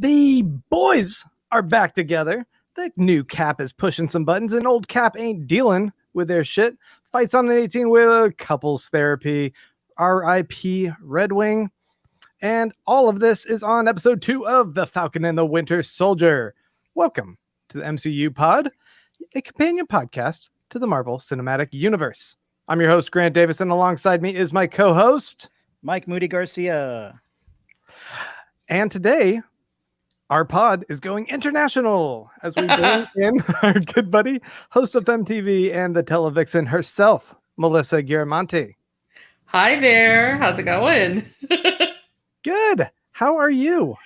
The boys are back together. The new Cap is pushing some buttons, and old Cap ain't dealing with their shit. Fights on an 18 with a couples therapy. R.I.P. Red Wing. And all of this is on episode 2 of The Falcon and the Winter Soldier. Welcome to the MCU Pod, a companion podcast to the Marvel Cinematic Universe. I'm your host, Grant Davis, and alongside me is my co-host, Mike Moody Garcia. And today, our pod is going international as we bring in our good buddy, host of MTV and the Televixen herself, Melissa Girimonte. Hi there. How's it going? Good. How are you?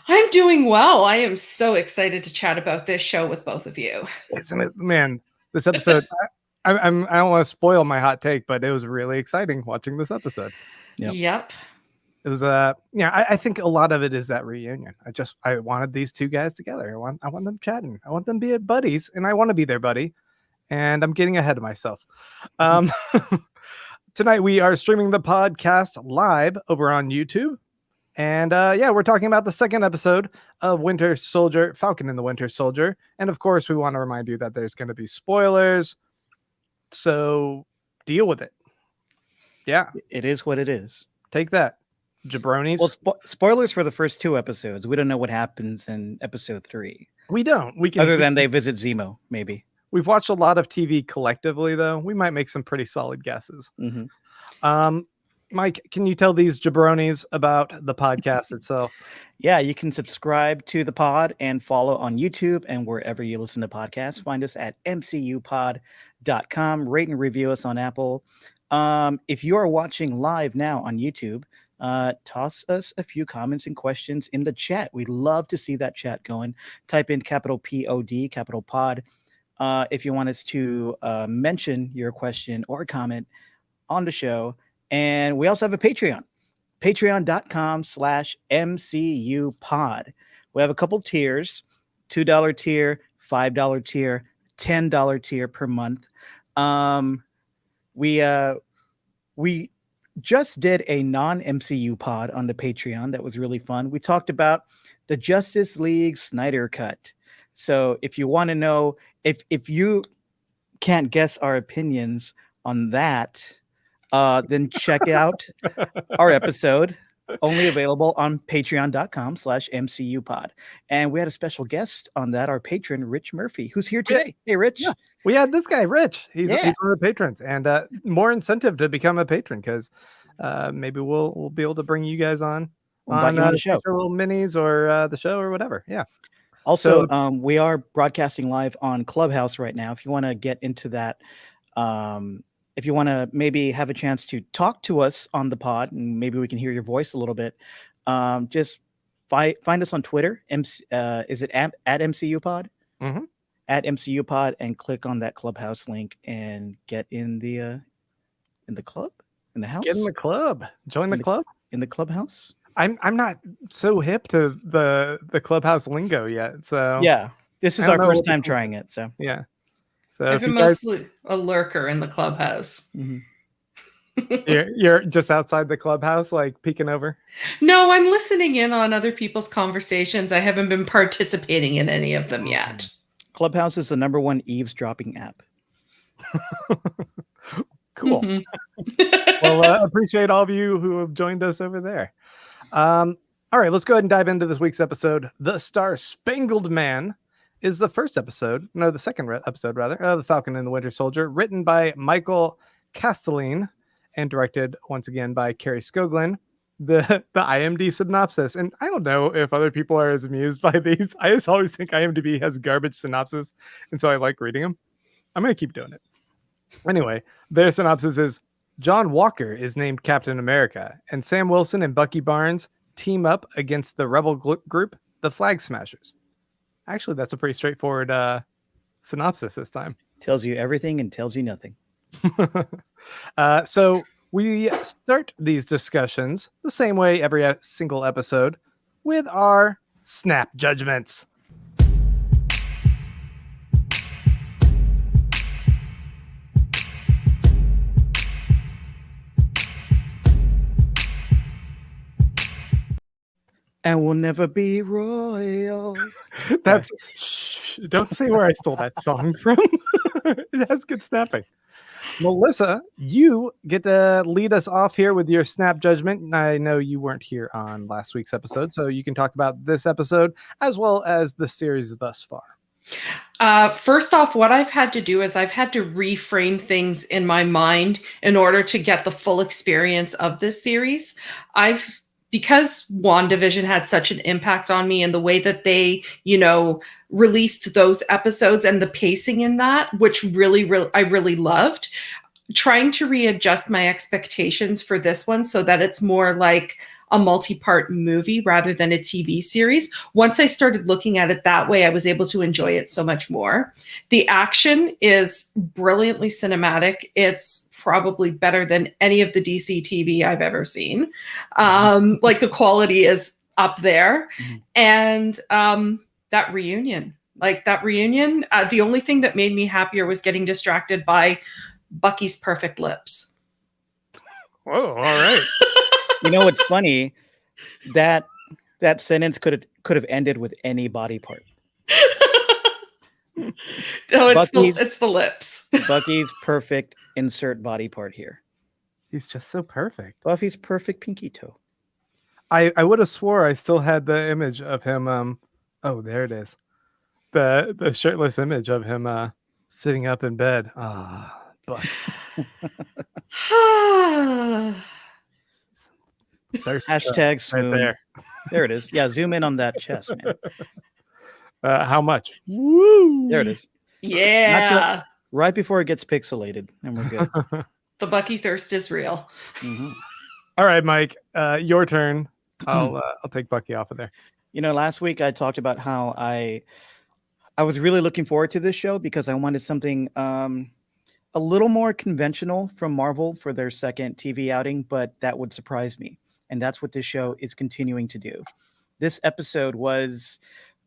I'm doing well. I am so excited to chat about this show with both of you. Isn't it, man? This episode, I don't want to spoil my hot take, but it was really exciting watching this episode. Yep. It was I think a lot of it is that reunion. I wanted these two guys together. I want them chatting. I want them to be buddies, and I want to be their buddy. And I'm getting ahead of myself. Tonight we are streaming the podcast live over on YouTube. And we're talking about the second episode of Winter Soldier, Falcon and the Winter Soldier. And of course, we want to remind you that there's going to be spoilers. So deal with it. Yeah. It is what it is. Take that, jabronis. Well, spoilers for the first 2 episodes. We don't know what happens in episode 3. We don't. Other than they visit Zemo, maybe. We've watched a lot of TV collectively, though. We might make some pretty solid guesses. Mm-hmm. Mike, can you tell these jabronis about the podcast itself? Yeah, you can subscribe to the pod and follow on YouTube and wherever you listen to podcasts. Find us at mcupod.com. Rate and review us on Apple. If you are watching live now on YouTube, toss us a few comments and questions in the chat. We love to see that chat going. Type in capital P-O-D, capital pod. If you want us to mention your question or comment on the show. And we also have a Patreon, patreon.com/MCU Pod. We have a couple tiers, $2 tier, $5 tier, $10 tier per month. We just did a non-MCU pod on the Patreon that was really fun. We talked about the Justice League Snyder Cut. So if you want to know, if you can't guess our opinions on that, then check out our episode, only available on patreon.com/MCU Pod. And we had a special guest on that, our patron, Rich Murphy, who's here today. Hey, Rich. Yeah. We had this guy, Rich. He's one of the patrons, and more incentive to become a patron because maybe we'll be able to bring you guys on the show, little minis or the show or whatever. Yeah. Also, we are broadcasting live on Clubhouse right now. If you want to get into that, if you want to maybe have a chance to talk to us on the pod, and maybe we can hear your voice a little bit, just find us on Twitter. Is it at MCU Pod? Mm-hmm. At MCU Pod, and click on that Clubhouse link and get in the club, in the house. Get in the club. Join the club. In the clubhouse. I'm not so hip to the Clubhouse lingo yet. So yeah, this is our first time trying it. So yeah. So I've been mostly a lurker in the clubhouse. Mm-hmm. you're just outside the clubhouse, like peeking over. No, I'm listening in on other people's conversations. I haven't been participating in any of them yet. Clubhouse is the #1 eavesdropping app. Cool. Mm-hmm. Well, appreciate all of you who have joined us over there. All right, let's go ahead and dive into this week's episode. The Star-Spangled Man is the second episode, of The Falcon and the Winter Soldier, written by Michael Castelline and directed once again by Kerry Skoglund. The IMDb synopsis, and I don't know if other people are as amused by these. I just always think IMDb has garbage synopsis, and so I like reading them. I'm going to keep doing it. Anyway, their synopsis is: John Walker is named Captain America, and Sam Wilson and Bucky Barnes team up against the rebel group, the Flag Smashers. Actually, that's a pretty straightforward synopsis this time. Tells you everything and tells you nothing. So we start these discussions the same way every single episode, with our snap judgments. And we'll never be royals. That's don't say where I stole that song from. It has good snapping. Melissa, you get to lead us off here with your snap judgment. I know you weren't here on last week's episode, so you can talk about this episode as well as the series thus far. First off, what I've had to do is I've had to reframe things in my mind in order to get the full experience of this series. Because WandaVision had such an impact on me and the way that they, released those episodes and the pacing in that, which I really loved, trying to readjust my expectations for this one so that it's more like a multi-part movie rather than a TV series. Once I started looking at it that way, I was able to enjoy it so much more. The action is brilliantly cinematic. It's probably better than any of the DC TV I've ever seen. Like the quality is up there. Mm-hmm. And that reunion, the only thing that made me happier was getting distracted by Bucky's perfect lips. Whoa, all right. You know what's funny? That sentence could have ended with any body part. No, it's the lips. Bucky's perfect insert body part here. He's just so perfect. Buffy's perfect pinky toe. I would have swore I still had the image of him. Oh, there it is. The shirtless image of him sitting up in bed. Hashtag swoon. Right there it is. Yeah, zoom in on that chest, man. How much? Woo! There it is. Yeah. Right before it gets pixelated, and we're good. The Bucky thirst is real. Mm-hmm. All right, Mike, your turn. I'll take Bucky off of there. Last week I talked about how I was really looking forward to this show because I wanted something a little more conventional from Marvel for their second TV outing, but that would surprise me. And that's what this show is continuing to do. This episode was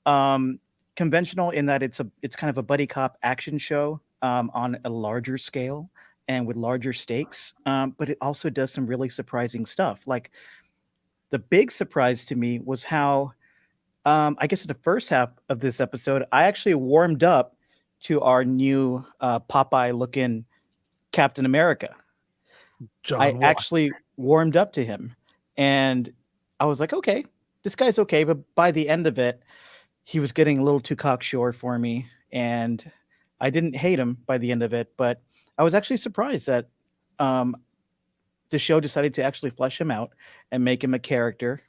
conventional in that it's kind of a buddy cop action show on a larger scale and with larger stakes. But it also does some really surprising stuff. Like the big surprise to me was how, I guess in the first half of this episode, I actually warmed up to our new Popeye looking Captain America. Actually warmed up to him. And I was like, okay, this guy's okay. But by the end of it, he was getting a little too cocksure for me. And I didn't hate him by the end of it. But I was actually surprised that the show decided to actually flesh him out and make him a character,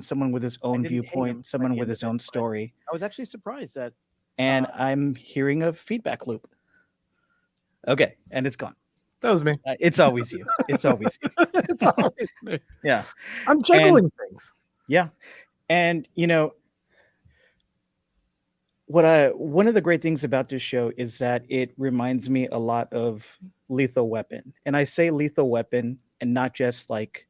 someone with his own viewpoint, someone with his own story. I was actually surprised that. And I'm hearing a feedback loop. Okay. And it's gone. That was me. It's always you. It's always you. It's always me. Yeah. I'm juggling things. Yeah. And, one of the great things about this show is that it reminds me a lot of Lethal Weapon. And I say Lethal Weapon and not just like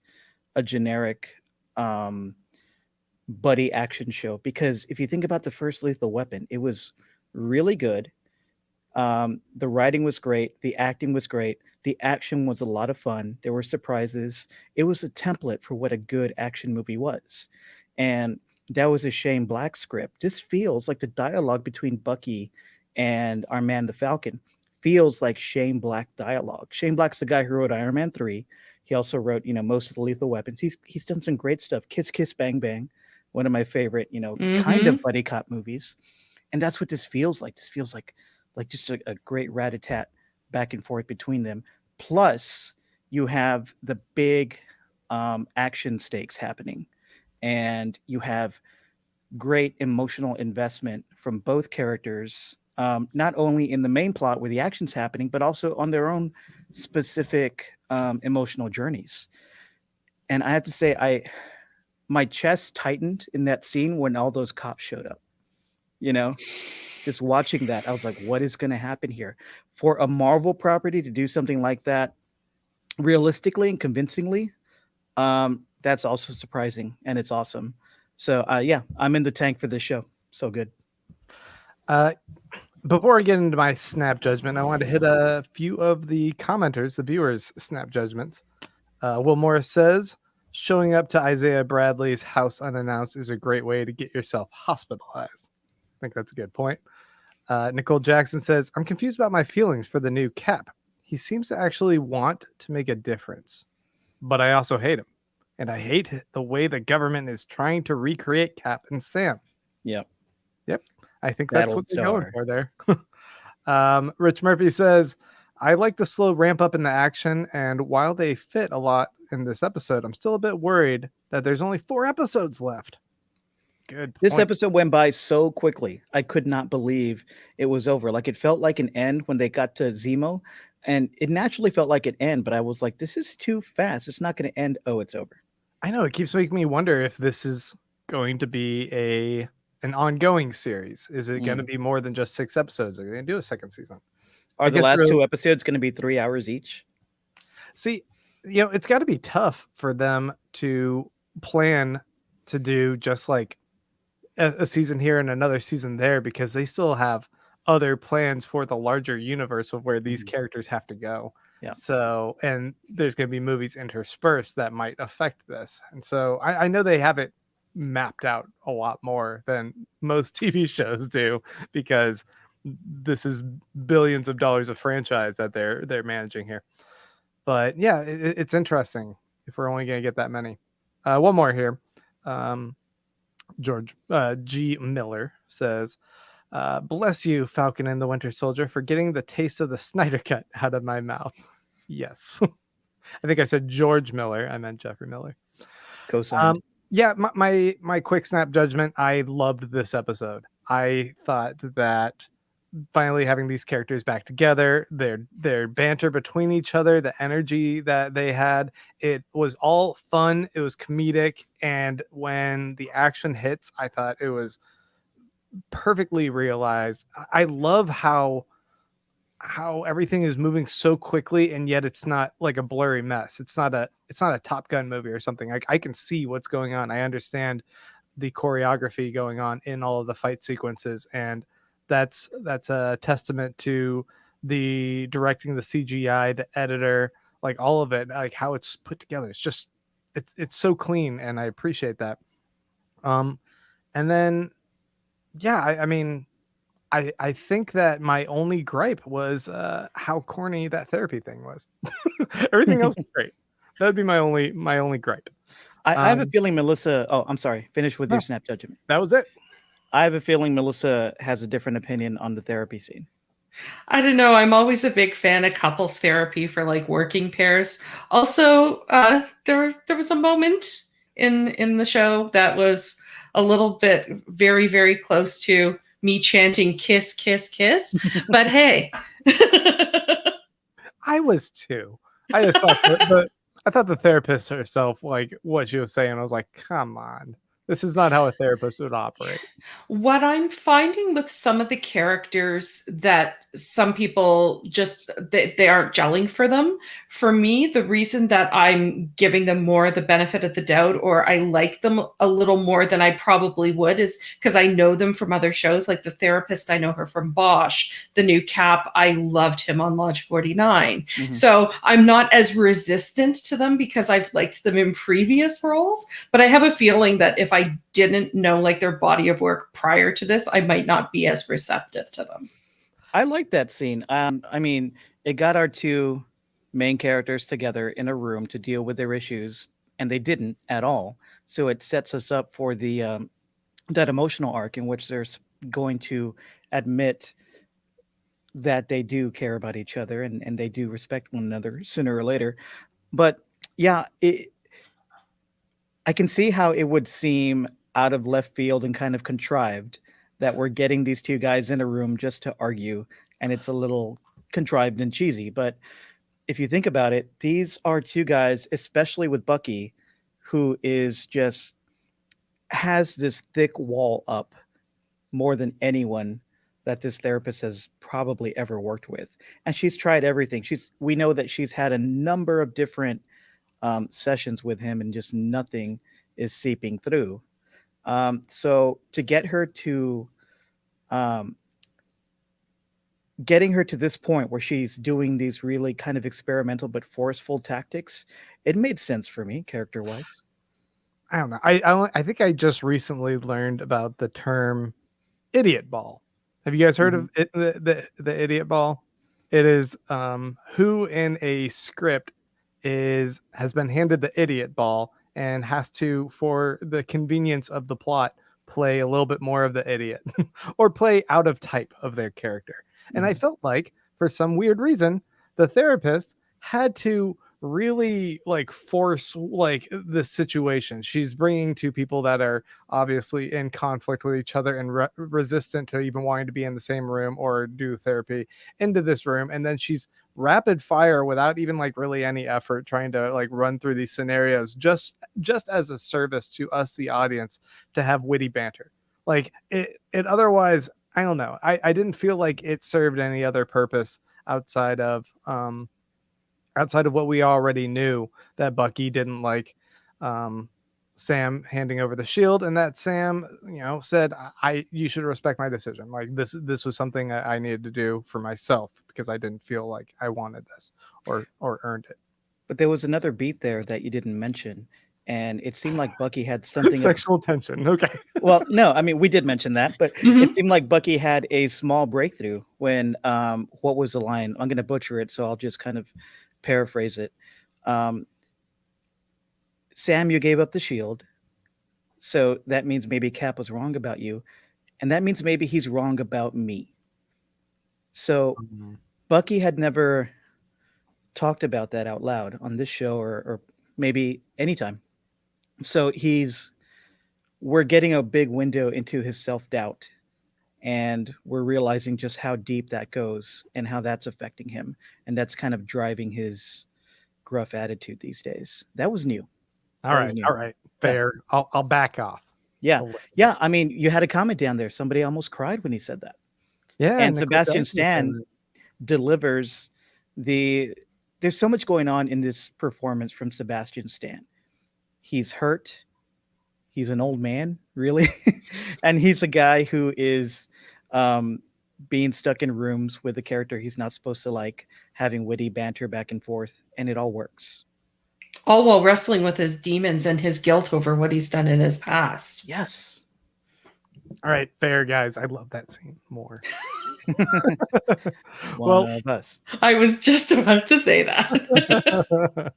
a generic buddy action show, because if you think about the first Lethal Weapon, it was really good. The writing was great. The acting was great. The action was a lot of fun. There were surprises. It was a template for what a good action movie was. And that was a Shane Black script. This feels like the dialogue between Bucky and our man, the Falcon, feels like Shane Black dialogue. Shane Black's the guy who wrote Iron Man 3. He also wrote, most of the Lethal Weapons. He's done some great stuff. Kiss Kiss Bang Bang, one of my favorite, kind of buddy cop movies. And that's what this feels like. This feels like just a great rat-a-tat back and forth between them. Plus, you have the big action stakes happening. And you have great emotional investment from both characters, not only in the main plot where the action's happening, but also on their own specific emotional journeys. And I have to say, my chest tightened in that scene when all those cops showed up. Just watching that, I was like, what is going to happen here? For a Marvel property to do something like that realistically and convincingly, that's also surprising, and it's awesome. So, I'm in the tank for this show. So good. Before I get into my snap judgment, I want to hit a few of the commenters, the viewers' snap judgments. Will Morris says, Showing up to Isaiah Bradley's house unannounced is a great way to get yourself hospitalized. I think that's a good point. Nicole Jackson says, I'm confused about my feelings for the new Cap. He seems to actually want to make a difference, but I also hate him. And I hate the way the government is trying to recreate Cap and Sam. Yep. I think that's what they're going Battlestar. for there. Rich Murphy says, I like the slow ramp up in the action, and while they fit a lot in this episode, I'm still a bit worried that there's only 4 episodes left. Good point. This episode went by so quickly. I could not believe it was over. Like, it felt like an end when they got to Zemo, and it naturally felt like an end, but I was like, this is too fast. It's not going to end. Oh, it's over. I know, it keeps making me wonder if this is going to be an ongoing series. Is it going to be more than just 6 episodes? Are they going to do a second season? Are the last 2 episodes going to be 3 hours each? See, it's got to be tough for them to plan to do just like a season here and another season there, because they still have other plans for the larger universe of where these characters have to go. Yeah. So, and there's going to be movies interspersed that might affect this. And so I know they have it mapped out a lot more than most TV shows do, because this is billions of dollars of franchise that they're managing here. But yeah, it's interesting if we're only going to get that many. One more here. George G. Miller says, bless you, Falcon and the Winter Soldier, for getting the taste of the Snyder Cut out of my mouth. Yes. I think I said George Miller. I meant Jeffrey Miller. Co-signed. Yeah, my quick snap judgment, I loved this episode. I thought that finally having these characters back together, their banter between each other, the energy that they had, it was all fun, it was comedic, and when the action hits, I thought it was perfectly realized. I love how everything is moving so quickly, and yet it's not like a blurry mess. It's not a Top Gun movie or something. Like, I can see what's going on. I understand the choreography going on in all of the fight sequences, and that's a testament to the directing, the CGI, the editor, like all of it, like how it's put together. It's just it's so clean, and I appreciate that. And then yeah, I mean, I think that my only gripe was how corny that therapy thing was. Everything else is great. That would be my only gripe. I have a feeling Melissa. Oh, I'm sorry. Finish with your snap judgment. That was it. I have a feeling Melissa has a different opinion on the therapy scene. I don't know. I'm always a big fan of couples therapy for like working pairs. Also, there was a moment in the show that was a little bit very, very close to me chanting "kiss, kiss, kiss." But hey, I was too. I just thought I thought the therapist herself, like what she was saying, I was like, come on. This is not how a therapist would operate. what I'm finding with some of the characters that some people just they aren't gelling for them. For me, the reason that I'm giving them more the benefit of the doubt, or I like them a little more than I probably would, is because I know them from other shows. Like the therapist, I know her from Bosch. The new Cap, I loved him on Lodge 49. Mhm. So I'm not as resistant to them because I've liked them in previous roles. But I have a feeling that if I didn't know like their body of work prior to this, I might not be as receptive to them. I like that scene. I mean, it got our 2 main characters together in a room to deal with their issues, and they didn't at all. So it sets us up for the that emotional arc in which they're going to admit that they do care about each other and they do respect one another sooner or later. But yeah, I can see how it would seem out of left field and kind of contrived that we're getting these 2 guys in a room just to argue, and it's a little contrived and cheesy. But if you think about it, these are 2 guys, especially with Bucky, who is just has this thick wall up more than anyone that this therapist has probably ever worked with. And she's tried everything. We know that she's had a number of different sessions with him, and just nothing is seeping through. So to get her to getting her to this point where she's doing these really kind of experimental but forceful tactics, it made sense for me character-wise. I don't know. I think I just recently learned about the term idiot ball. Have you guys heard of it, the idiot ball? It is who in a script has been handed the idiot ball and has to, for the convenience of the plot, play a little bit more of the idiot or play out of type of their character. And I felt like for some weird reason, the therapist had to really like force like this situation. She's bringing two people that are obviously in conflict with each other and resistant to even wanting to be in the same room or do therapy into this room, and then she's rapid fire without even like really any effort trying to like run through these scenarios just as a service to us the audience to have witty banter. Like it otherwise, I don't know, I didn't feel like it served any other purpose outside of what we already knew, that Bucky didn't like Sam handing over the shield, and that Sam, said, you should respect my decision. Like this was something I needed to do for myself because I didn't feel like I wanted this or earned it. But there was another beat there that you didn't mention, and it seemed like Bucky had something sexual tension. Okay. Well, no, I mean, we did mention that, but it seemed like Bucky had a small breakthrough when what was the line? I'm going to butcher it, so I'll just kind of paraphrase it. Sam, you gave up the shield, so that means maybe Cap was wrong about you, and that means maybe he's wrong about me. So Bucky had never talked about that out loud on this show or maybe anytime. So we're getting a big window into his self-doubt, and we're realizing just how deep that goes and how that's affecting him, and that's kind of driving his gruff attitude these days. That was new. All right, fair. Yeah. I'll back off. Yeah. I mean, you had a comment down there. Somebody almost cried when he said that. Yeah, and Sebastian Stan delivers there's so much going on in this performance from Sebastian Stan. He's hurt. He's an old man, really. And he's a guy who is being stuck in rooms with a character he's not supposed to like, having witty banter back and forth, and it all works. All while wrestling with his demons and his guilt over what he's done in his past. Yes. All right, fair, guys. I love that scene more. One of us. I was just about to say that.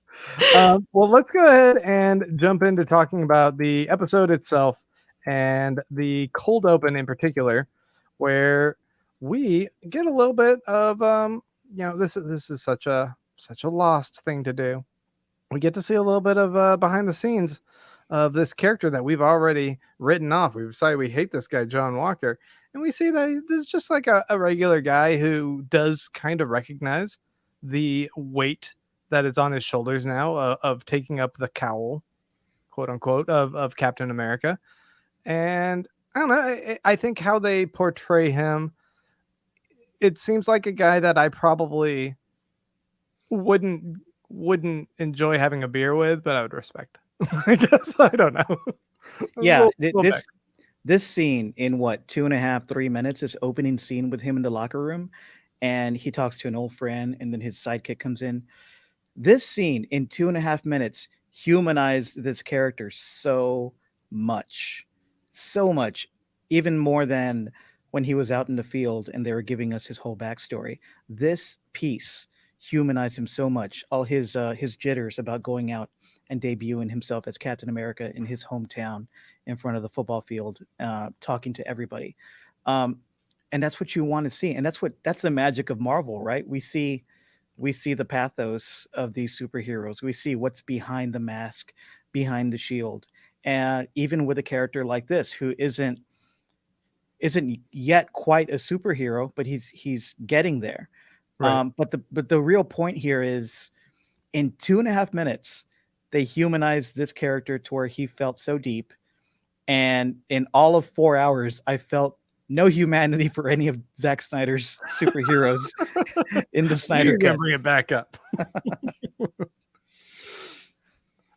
Well, let's go ahead and jump into talking about the episode itself and the cold open in particular, where we get a little bit of this is such a lost thing to do. We get to see a little bit of behind the scenes of this character that we've already written off. We've decided we hate this guy, John Walker. And we see that this is just like a regular guy who does kind of recognize the weight that is on his shoulders now of taking up the cowl, quote unquote, of Captain America. And I don't know, I think how they portray him, it seems like a guy that I probably wouldn't enjoy having a beer with, but I would respect. I guess, I don't know. Yeah, this scene in 2.5-3 minutes, this opening scene with him in the locker room, and he talks to an old friend, and then his sidekick comes in. This scene in 2.5 minutes humanized this character so much, even more than when he was out in the field and they were giving us his whole backstory. This piece humanized him so much. All his jitters about going out and debuting himself as Captain America in his hometown in front of the football field, talking to everybody. And that's what you want to see. And that's the magic of Marvel, right? We see the pathos of these superheroes. We see what's behind the mask, behind the shield. And even with a character like this, who isn't yet quite a superhero, but he's getting there. Right. But the real point here is, in 2.5 minutes, they humanized this character to where he felt so deep. And in all of 4 hours, I felt no humanity for any of Zack Snyder's superheroes in the Snyder Cut. Bring it back up.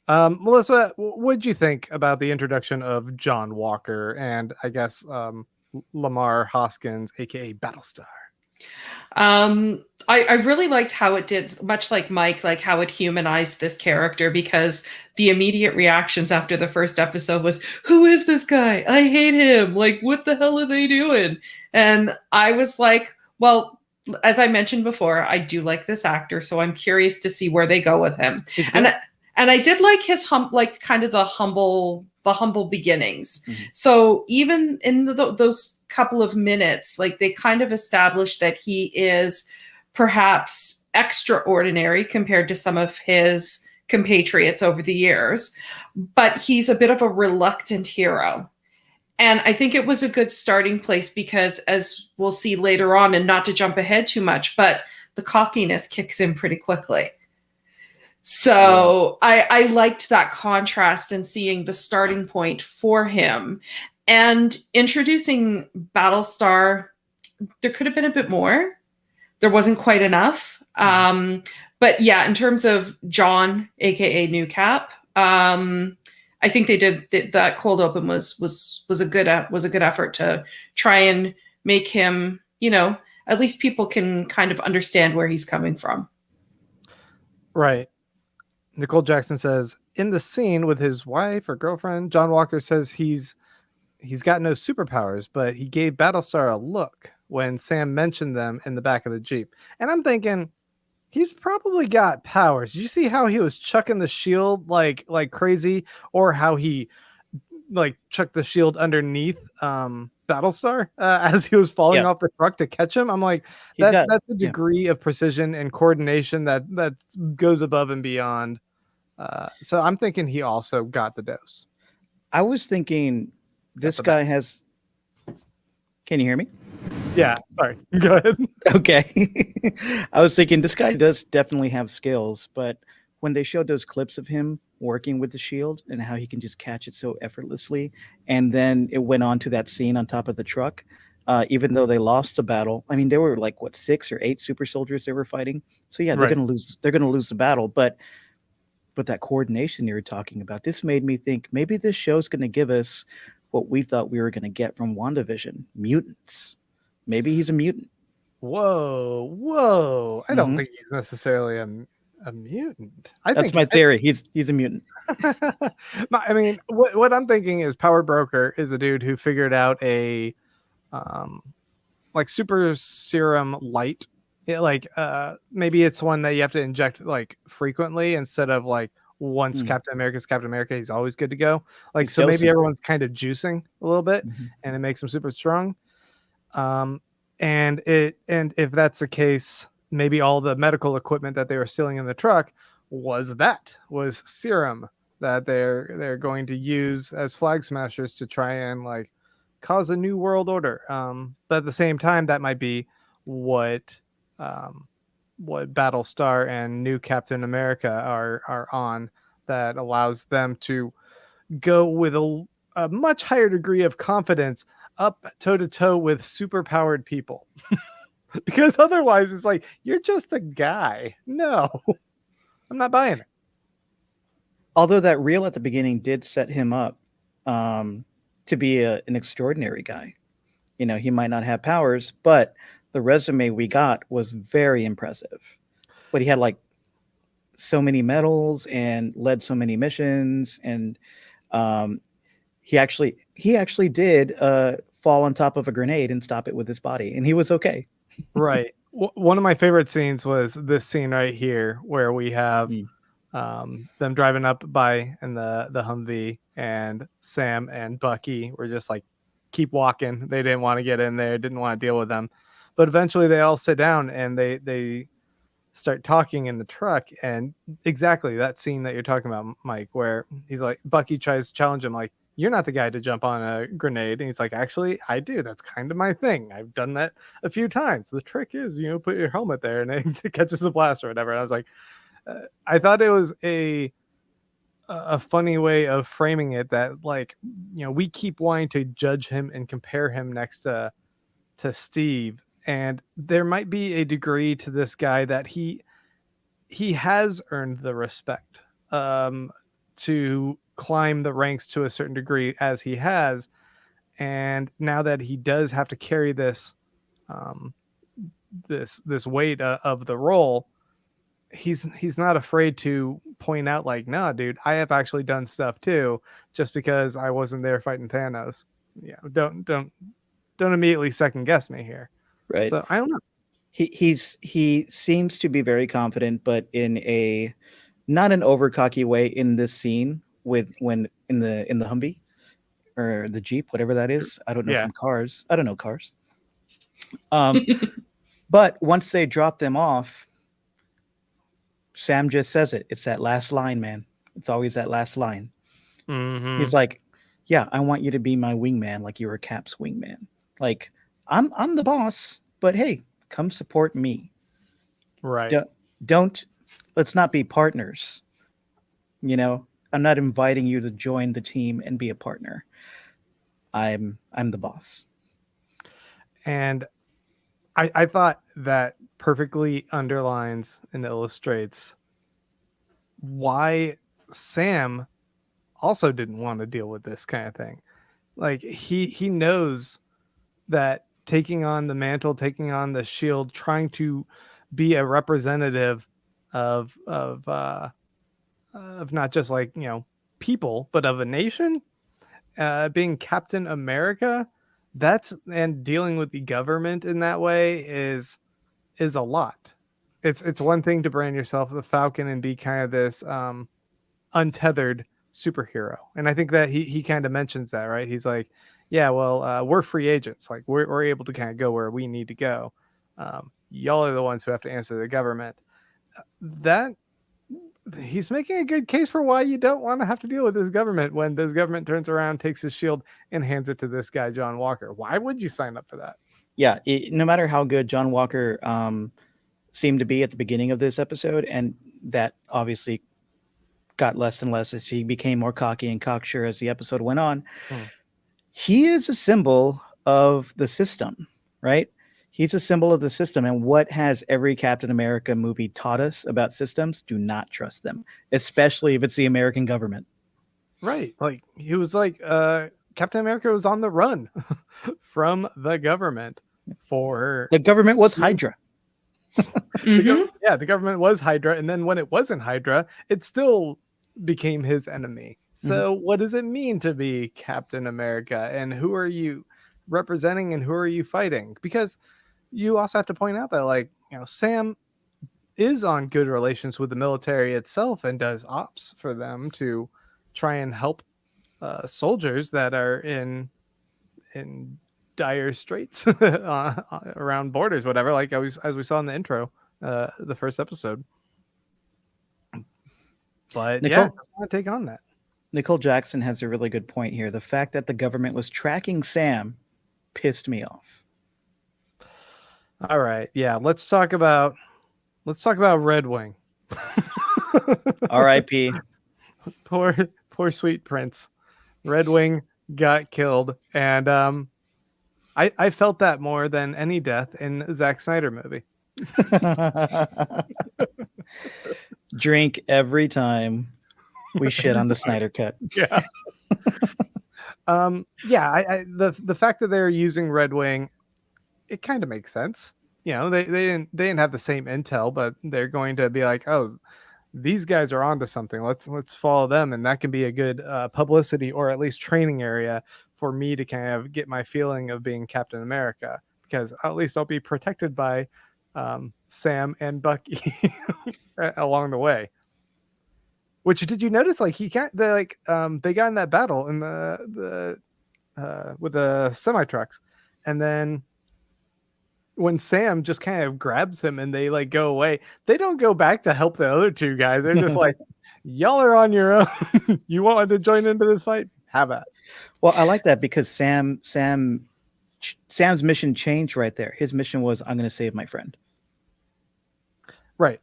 Melissa, what did you think about the introduction of John Walker and I guess Lamar Hoskins, aka Battlestar? I really liked how it did, much like Mike, like how it humanized this character, because the immediate reactions after the first episode was, who is this guy? I hate him. Like, what the hell are they doing? And I was like, well, as I mentioned before, I do like this actor, so I'm curious to see where they go with him. He's good. And I did like his like kind of the humble beginnings. Mm-hmm. So even in those couple of minutes, like they kind of established that he is perhaps extraordinary compared to some of his compatriots over the years, but he's a bit of a reluctant hero. And I think it was a good starting place because, as we'll see later on, and not to jump ahead too much, but the cockiness kicks in pretty quickly. So yeah. I liked that contrast and seeing the starting point for him. And introducing Battlestar, there could have been a bit more. There wasn't quite enough. But yeah, in terms of John, aka New Cap, I think they did that cold open was a good effort to try and make him, at least people can kind of understand where he's coming from. Right. Nicole Jackson says, in the scene with his wife or girlfriend, John Walker says he's got no superpowers, but he gave Battlestar a look when Sam mentioned them in the back of the Jeep. And I'm thinking, he's probably got powers. You see how he was chucking the shield like crazy, or how he like chucked the shield underneath Battlestar as he was falling off the truck to catch him. I'm like, that's a degree of precision and coordination that goes above and beyond. So I'm thinking he also got the dose. I was thinking this guy has. Can you hear me? Yeah, sorry. Go ahead. Okay. I was thinking this guy does definitely have skills, but when they showed those clips of him working with the shield and how he can just catch it so effortlessly, and then it went on to that scene on top of the truck, even though they lost the battle. I mean, there were like 6 or 8 super soldiers they were fighting. So yeah, they're gonna lose. They're gonna lose the battle, but that coordination you were talking about, this made me think maybe this show's gonna give us what we thought we were gonna get from WandaVision: mutants. Maybe he's a mutant. Whoa! I don't think he's necessarily a mutant. That's my theory. He's a mutant. I mean, what I'm thinking is Power Broker is a dude who figured out a like super serum light. Maybe it's one that you have to inject like frequently instead of like once Captain America's Captain America, he's always good to go. Like, so maybe everyone's kind of juicing a little bit and it makes him super strong. And if that's the case, maybe all the medical equipment that they were stealing in the truck was serum that they're going to use as flag smashers to try and like cause a new world order. But at the same time, that might be what Battlestar and new Captain America are on, that allows them to go with a much higher degree of confidence up toe to toe with super powered people. Because otherwise it's like, you're just a guy. No, I'm not buying it. Although that reel at the beginning did set him up to be an extraordinary guy. He might not have powers, but the resume we got was very impressive. But he had like so many medals and led so many missions, and he actually did fall on top of a grenade and stop it with his body, and he was okay. Right. One of my favorite scenes was this scene right here, where we have them driving up by in the Humvee, and Sam and Bucky were just like, keep walking. They didn't want to get in there, didn't want to deal with them. But eventually they all sit down and they start talking in the truck. And exactly that scene that you're talking about, Mike, where he's like, Bucky tries to challenge him, like, you're not the guy to jump on a grenade. And he's like, actually, I do. That's kind of my thing. I've done that a few times. The trick is, put your helmet there and it catches the blast or whatever. And I was like, I thought it was a funny way of framing it, that like, we keep wanting to judge him and compare him next to Steve. And there might be a degree to this guy that he has earned the respect to climb the ranks to a certain degree as he has. And now that he does have to carry this this weight of the role, he's not afraid to point out like, nah, dude, I have actually done stuff too, just because I wasn't there fighting Thanos. Yeah, don't immediately second guess me here. Right. So I don't know. He seems to be very confident, but in a not an over cocky way in this scene when in the Humvee or the Jeep, whatever that is. I don't know from Cars. I don't know Cars. But once they drop them off, Sam just says it. It's that last line, man. It's always that last line. Mm-hmm. He's like, yeah, I want you to be my wingman, like you were Cap's wingman. Like, I'm the boss, but hey, come support me. Right. Don't let's not be partners. You know, I'm not inviting you to join the team and be a partner. I'm the boss. And I thought that perfectly underlines and illustrates why Sam also didn't want to deal with this kind of thing. Like he knows that taking on the mantle, taking on the shield, trying to be a representative of not just like, you know, people, but of a nation, being Captain America, and dealing with the government in that way is a lot. It's one thing to brand yourself the Falcon and be kind of this untethered superhero, and I think that he kind of mentions that, right? He's like, yeah, well, we're free agents, like we're able to kind of go where we need to go. Y'all are the ones who have to answer the government. That he's making a good case for why you don't want to have to deal with this government when this government turns around, takes his shield, and hands it to this guy, John Walker. Why would you sign up for that? Yeah, no matter how good John Walker seemed to be at the beginning of this episode, and that obviously got less and less as he became more cocky and cocksure as the episode went on. He is a symbol of the system, right? He's a symbol of the system. And what has every Captain America movie taught us about systems? Do not trust them, especially if it's the American government. Right. Like he was like, Captain America was on the run from the government for... The government was Hydra. The government was Hydra. And then when it wasn't Hydra, it still became his enemy. So what does it mean to be Captain America? And who are you representing and who are you fighting? Because you also have to point out that, like, you know, Sam is on good relations with the military itself and does ops for them to try and help soldiers that are in dire straits around borders, whatever, like as we saw in the intro, the first episode. But Nicole, I just want to take on that. Nicole Jackson has a really good point here. The fact that the government was tracking Sam pissed me off. All right, yeah, let's talk about Red Wing. R.I.P. Poor sweet Prince. Red Wing got killed, and I felt that more than any death in a Zack Snyder movie. Drink every time we shit on the Snyder Cut. Yeah. The fact that they're using Red Wing, it kind of makes sense. You know, they didn't have the same intel, but they're going to be like, oh, these guys are onto something. Let's follow them, and that can be a good publicity or at least training area for me to kind of get my feeling of being Captain America, because at least I'll be protected by Sam and Bucky along the way. Which, did you notice? Like they got in that battle in the with the semi trucks, and then when Sam just kind of grabs him and they like go away, they don't go back to help the other two guys. They're just like, y'all are on your own. You wanted to join into this fight? Have at. Well, I like that because Sam's mission changed right there. His mission was, I'm going to save my friend. Right.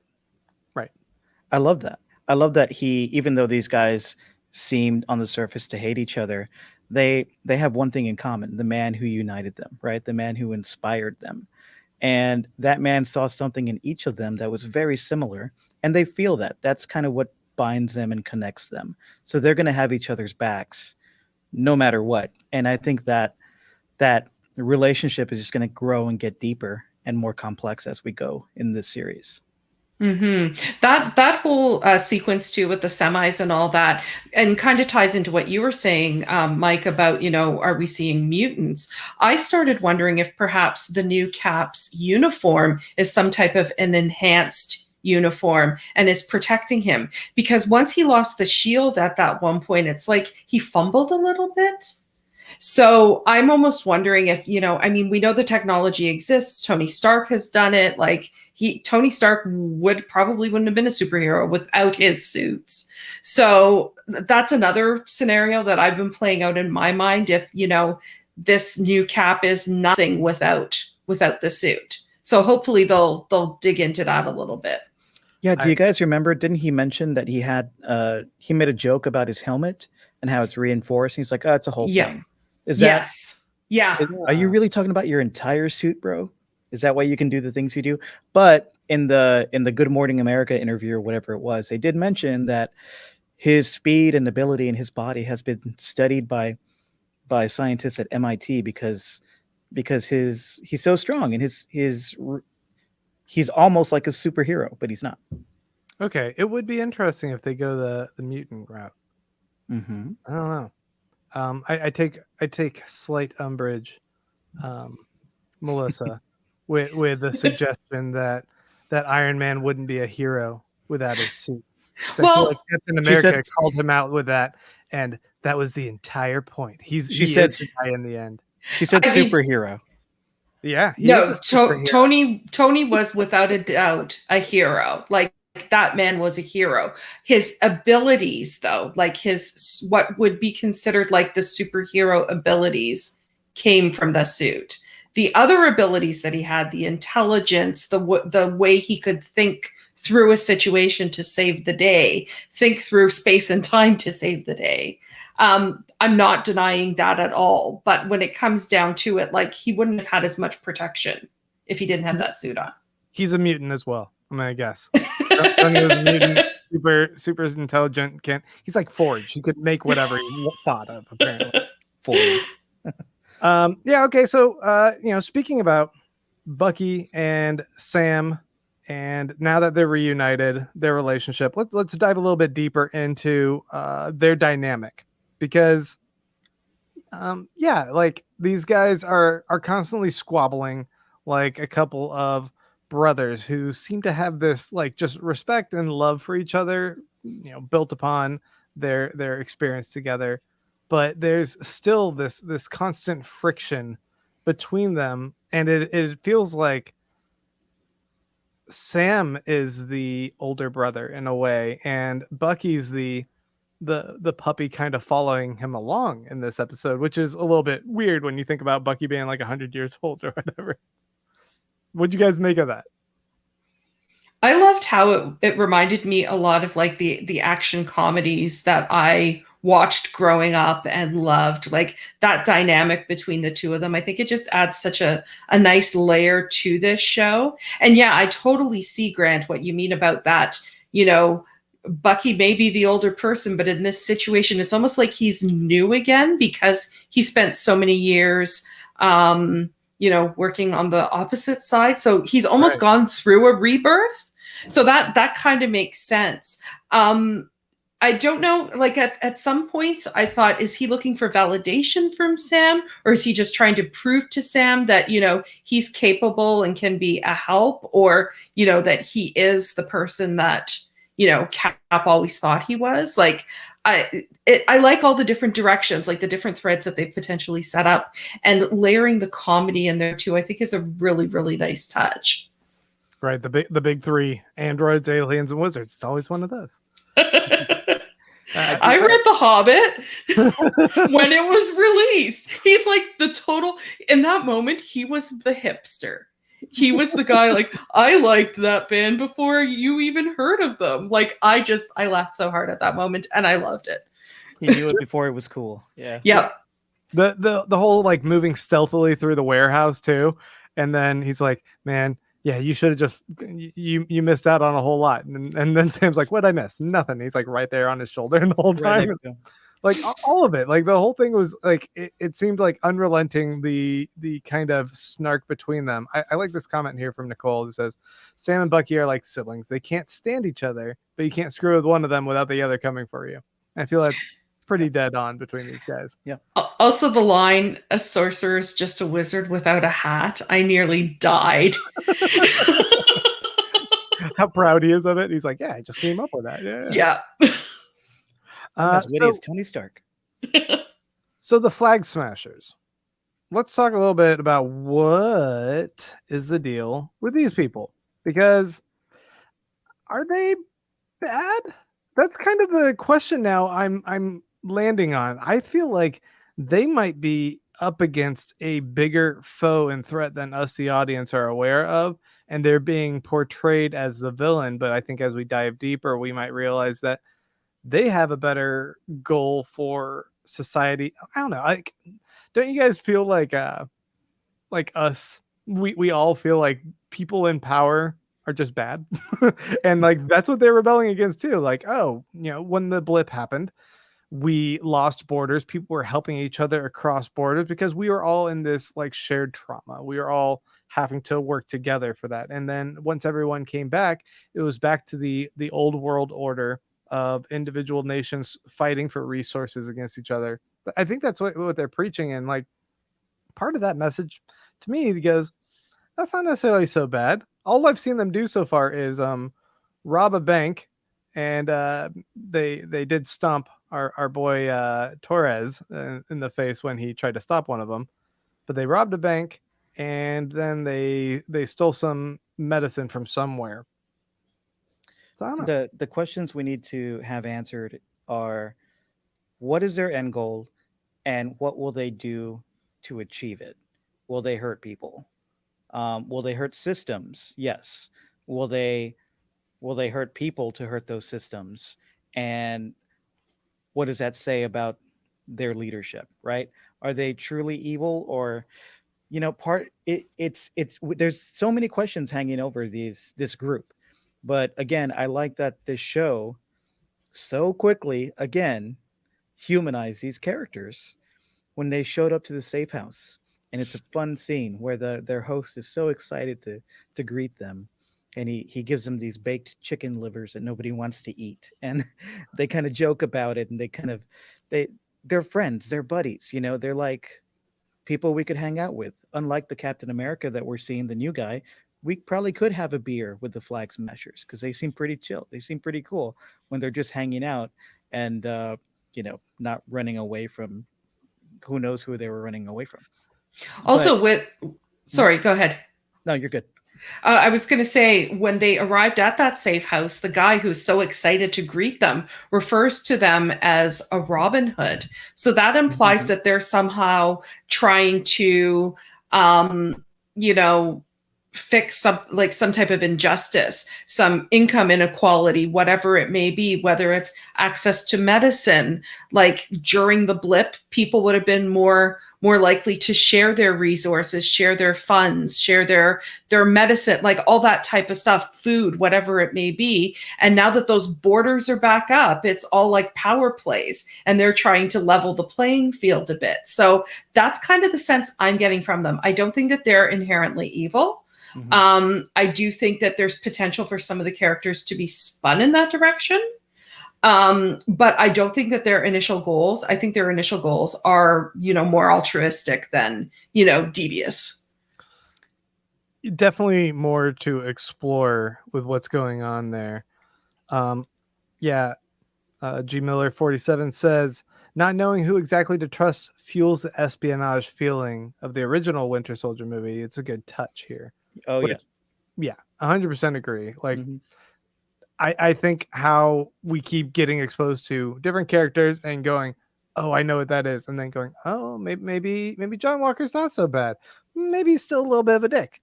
I love that. I love that even though these guys seemed on the surface to hate each other, they have one thing in common: the man who united them, right? The man who inspired them. And that man saw something in each of them that was very similar, and they feel that. That's kind of what binds them and connects them. So they're going to have each other's backs no matter what. And I think that relationship is just going to grow and get deeper and more complex as we go in this series. That whole sequence too with the semis and all that, and kind of ties into what you were saying, Mike, about, are we seeing mutants? I started wondering if perhaps the new Cap's uniform is some type of an enhanced uniform and is protecting him, because once he lost the shield at that one point, it's like he fumbled a little bit. So I'm almost wondering if, we know the technology exists. Tony Stark has done it. Like Tony Stark wouldn't have been a superhero without his suits. So that's another scenario that I've been playing out in my mind. If, this new Cap is nothing without the suit. So hopefully they'll dig into that a little bit. Yeah. Do you guys remember? Didn't he mention that he made a joke about his helmet and how it's reinforced? He's like, oh, it's a whole thing. Yes. Yeah. Are you really talking about your entire suit, bro? Is that why you can do the things you do? But in the Good Morning America interview or whatever it was, they did mention that his speed and ability in his body has been studied by scientists at MIT because he's so strong and he's almost like a superhero, but he's not. Okay, it would be interesting if they go the mutant route. I don't know. I take slight umbrage, Melissa, with the suggestion that Iron Man wouldn't be a hero without his suit. I feel like Captain America called him out with that, and that was the entire point. He said the guy in the end. She said superhero. Yeah. Tony was without a doubt a hero. Like, that man was a hero. His abilities, though, like his what would be considered like the superhero abilities, came from the suit. The other abilities that he had, the intelligence, the way he could think through a situation to save the day, think through space and time to save the day. I'm not denying that at all. But when it comes down to it, like, he wouldn't have had as much protection if he didn't have that suit on. He's a mutant as well, I'm gonna guess. Tony was a mutant, super intelligent. He's like Forge. He could make whatever he thought of, apparently. Forge. Yeah. Okay. So, speaking about Bucky and Sam, and now that they're reunited, their relationship, let's dive a little bit deeper into their dynamic, because, like, these guys are constantly squabbling like a couple of brothers who seem to have this like just respect and love for each other, built upon their experience together. But there's still this constant friction between them, and it feels like Sam is the older brother in a way, and Bucky's the puppy kind of following him along in this episode, which is a little bit weird when you think about Bucky being like 100 years old or whatever. What'd you guys make of that? I loved how it reminded me a lot of like the action comedies that I watched growing up and loved, like that dynamic between the two of them. I think it just adds such a nice layer to this show. And yeah, I totally see, Grant, what you mean about that. Bucky may be the older person, but in this situation, it's almost like he's new again because he spent so many years working on the opposite side. So he's almost gone through a rebirth. So that kind of makes sense. I don't know, like at some points I thought, is he looking for validation from Sam, or is he just trying to prove to Sam that, he's capable and can be a help, or, that he is the person that, Cap always thought he was? Like, I like all the different directions, like the different threads that they potentially set up, and layering the comedy in there too, I think is a really, really nice touch. Right. The big three: androids, aliens, and wizards. It's always one of those. I read The Hobbit when it was released. He's like the total, in that moment, he was the hipster. He was the guy like, I liked that band before you even heard of them. Like, I laughed so hard at that moment, and I loved it. He knew it before it was cool. Yeah. Yep. The whole like moving stealthily through the warehouse too. And then he's like, man, yeah, you should have just, you missed out on a whole lot. And then Sam's like, what'd I miss? Nothing. He's like right there on his shoulder the whole time. Like all of it, like the whole thing was like it seemed like unrelenting, the kind of snark between them. I like this comment here from Nicole who says Sam and Bucky are like siblings. They can't stand each other, but you can't screw with one of them without the other coming for you. I feel that's pretty dead on between these guys. Yeah. Also, the line, "A sorcerer is just a wizard without a hat." I nearly died. How proud he is of it. He's like, yeah, I just came up with that. Yeah. Yeah. As witty as Tony Stark. So the Flag Smashers. Let's talk a little bit about what is the deal with these people, because are they bad? That's kind of the question now I'm landing on. I feel like they might be up against a bigger foe and threat than us, the audience, are aware of, and they're being portrayed as the villain. But I think as we dive deeper, we might realize that they have a better goal for society. I don't know. Like, don't you guys feel like us? We all feel like people in power are just bad, and like that's what they're rebelling against too. Like, oh, when the blip happened, we lost borders. People were helping each other across borders because we were all in this like shared trauma. We were all having to work together for that. And then once everyone came back, it was back to the old world order of individual nations fighting for resources against each other. But I think that's what they're preaching. And like part of that message to me goes, that's not necessarily so bad. All I've seen them do so far is rob a bank, and they did stomp our boy Torres in the face when he tried to stop one of them. But they robbed a bank, and then they stole some medicine from somewhere. So I don't know. The questions we need to have answered are, what is their end goal, and what will they do to achieve it? Will they hurt people? Will they hurt systems? Yes. Will they hurt people to hurt those systems? And what does that say about their leadership, right? Are they truly evil, or it's there's so many questions hanging over this group. But again, I like that this show so quickly again humanized these characters when they showed up to the safe house. And it's a fun scene where their host is so excited to greet them, and he gives them these baked chicken livers that nobody wants to eat, and they kind of joke about it, and they're friends, they're buddies, they're like people we could hang out with. Unlike the Captain America that we're seeing, the new guy, we probably could have a beer with the Flag Smashers because they seem pretty chill. They seem pretty cool when they're just hanging out and not running away from who knows who they were running away from. Also, sorry, go ahead. No, you're good. I was going to say, when they arrived at that safe house, the guy who's so excited to greet them refers to them as a Robin Hood. So that implies that they're somehow trying to, fix some type of injustice, some income inequality, whatever it may be, whether it's access to medicine. Like during the blip, people would have been more likely to share their resources, share their funds, share their medicine, like all that type of stuff, food, whatever it may be. And now that those borders are back up, it's all like power plays, and they're trying to level the playing field a bit. So that's kind of the sense I'm getting from them. I don't think that they're inherently evil. I do think that there's potential for some of the characters to be spun in that direction. But I don't think that their initial goals, I think their initial goals are, more altruistic than, devious. Definitely more to explore with what's going on there. G Miller 47 says, not knowing who exactly to trust fuels the espionage feeling of the original Winter Soldier movie. It's a good touch here. Oh, yeah, 100% agree. Like, I think how we keep getting exposed to different characters and going, oh, I know what that is, and then going, oh, maybe John Walker's not so bad. Maybe he's still a little bit of a dick,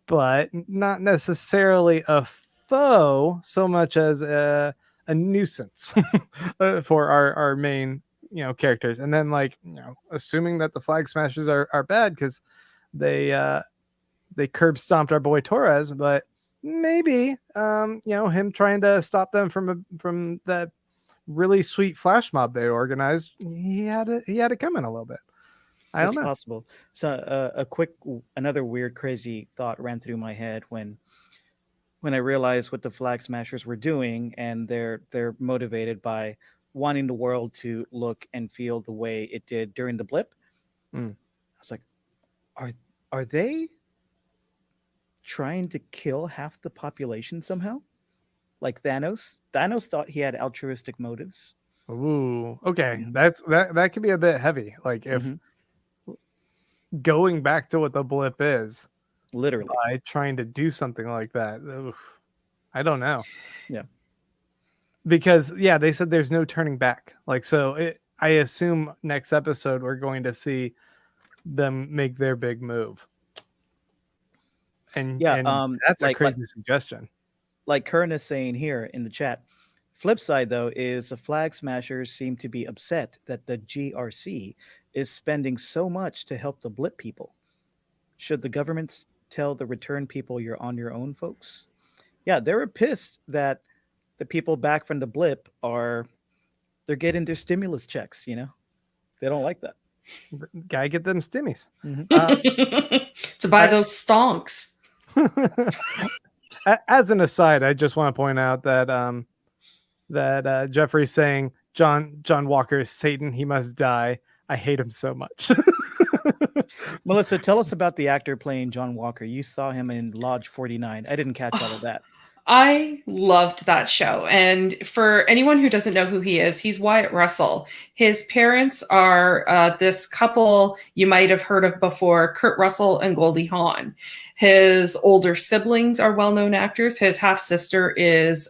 but not necessarily a foe so much as a nuisance for our main characters. And then assuming that the Flag Smashers are bad because they curb stomped our boy Torres, but maybe him trying to stop them from that really sweet flash mob they organized, he had it coming a little bit. I don't It's know. possible. So another weird, crazy thought ran through my head when I realized what the Flag Smashers were doing, and they're motivated by wanting the world to look and feel the way it did during the blip. Mm. I was like, are they trying to kill half the population somehow? Like Thanos? Thanos thought he had altruistic motives. Ooh, okay. Mhm. That could be a bit heavy. Like if Mhm. going back to what the blip is, Literally. by trying to do something like that. Oof, I don't know. Yeah. Because they said there's no turning back. Like I assume next episode we're going to see them make their big move. And that's a crazy suggestion. Like Kern is saying here in the chat. Flip side, though, is the Flag Smashers seem to be upset that the GRC is spending so much to help the blip people. Should the governments tell the return people you're on your own, folks? Yeah, they were pissed that the people back from the blip they're getting their stimulus checks, you know? They don't like that. Gotta get them stimmies. To buy those stonks. As an aside, I just want to point out that that Jeffrey's saying John Walker is Satan. He must die. I hate him so much. Melissa, tell us about the actor playing John Walker. You saw him in Lodge 49. I didn't catch all of that. I loved that show. And for anyone who doesn't know who he is, he's Wyatt Russell. His parents are this couple you might have heard of before, Kurt Russell and Goldie Hawn. His older siblings are well-known actors. His half-sister is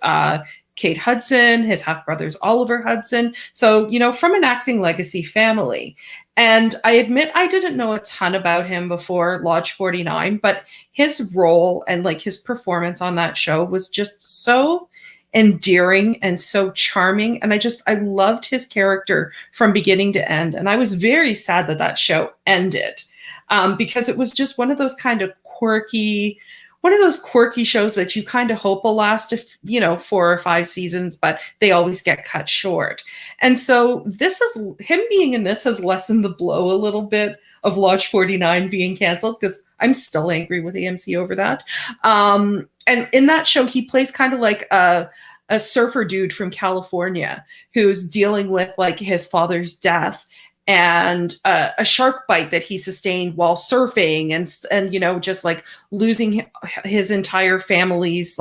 Kate Hudson. His half-brother is Oliver Hudson. So, from an acting legacy family. And I admit I didn't know a ton about him before Lodge 49, but his role and his performance on that show was just so endearing and so charming. And I loved his character from beginning to end. And I was very sad that show ended because it was just one of those quirky shows that you kind of hope will last 4 or 5 seasons, but they always get cut short. And so him being in this has lessened the blow a little bit of Lodge 49 being canceled, because I'm still angry with AMC over that. And in that show, he plays kind of like a surfer dude from California who's dealing with his father's death and a shark bite that he sustained while surfing, and just losing his entire family's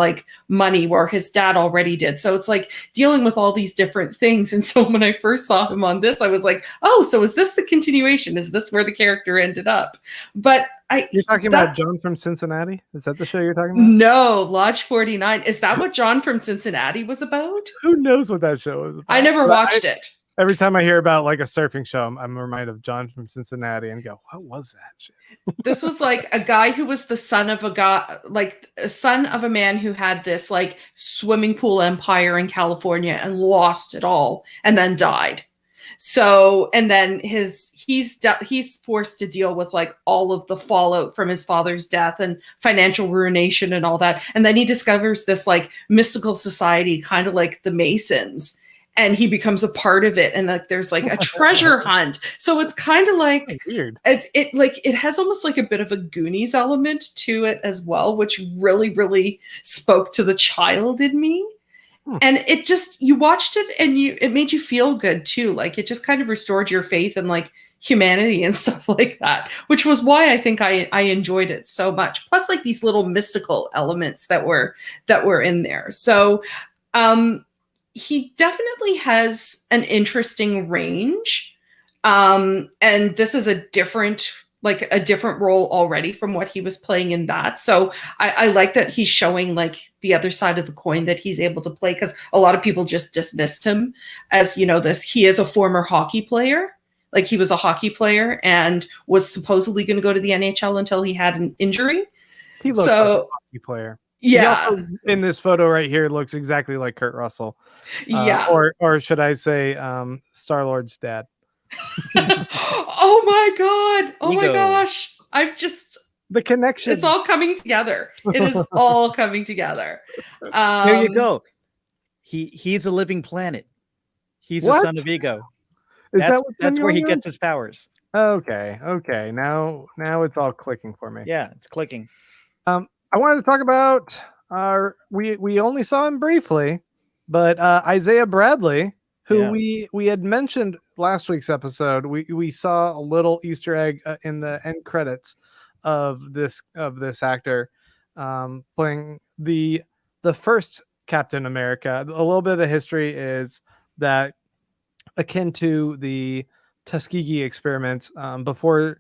money where his dad already did. So it's dealing with all these different things. And so when I first saw him on this, I was like, oh, so is this the continuation? Is this where the character ended up? But you're talking about John from Cincinnati? Is that the show you're talking about? No, Lodge 49. Is that what John from Cincinnati was about? Who knows what that show is about? I never watched it. Every time I hear about a surfing show, I'm reminded of John from Cincinnati and go, what was that shit? This was a guy who was the son of a man who had this swimming pool empire in California and lost it all and then died. So, and then he's forced to deal with all of the fallout from his father's death and financial ruination and all that. And then he discovers this mystical society, kind of like the Masons. And he becomes a part of it, and there's a treasure hunt. So it's kind of weird. It has almost a bit of a Goonies element to it as well, which really, really spoke to the child in me. And it just, you watched it and it made you feel good too. It just kind of restored your faith in humanity and stuff like that, which was why I think I enjoyed it so much. Plus these little mystical elements that were in there. So, he definitely has an interesting range. And this is a different role already from what he was playing in that. So I like that he's showing the other side of the coin that he's able to play, because a lot of people just dismissed him as, he is a former hockey player. He was a hockey player and was supposedly going to go to the NHL until he had an injury. He looks like a hockey player. Yeah. He also, in this photo right here, looks exactly like Kurt Russell. Yeah. Or should I say Star-Lord's dad. Oh my God. Oh my gosh. The connection. It's all coming together. It is all coming together. There you go. He's a living planet. He's the What? son of Ego. Is that what That's where he Samuel gets is? his powers. Okay. Now it's all clicking for me. Yeah, it's clicking. I wanted to talk about we only saw him briefly, but Isaiah Bradley, who we had mentioned last week's episode. We saw a little Easter egg in the end credits of this actor playing the first Captain America. A little bit of the history is that akin to the Tuskegee experiments before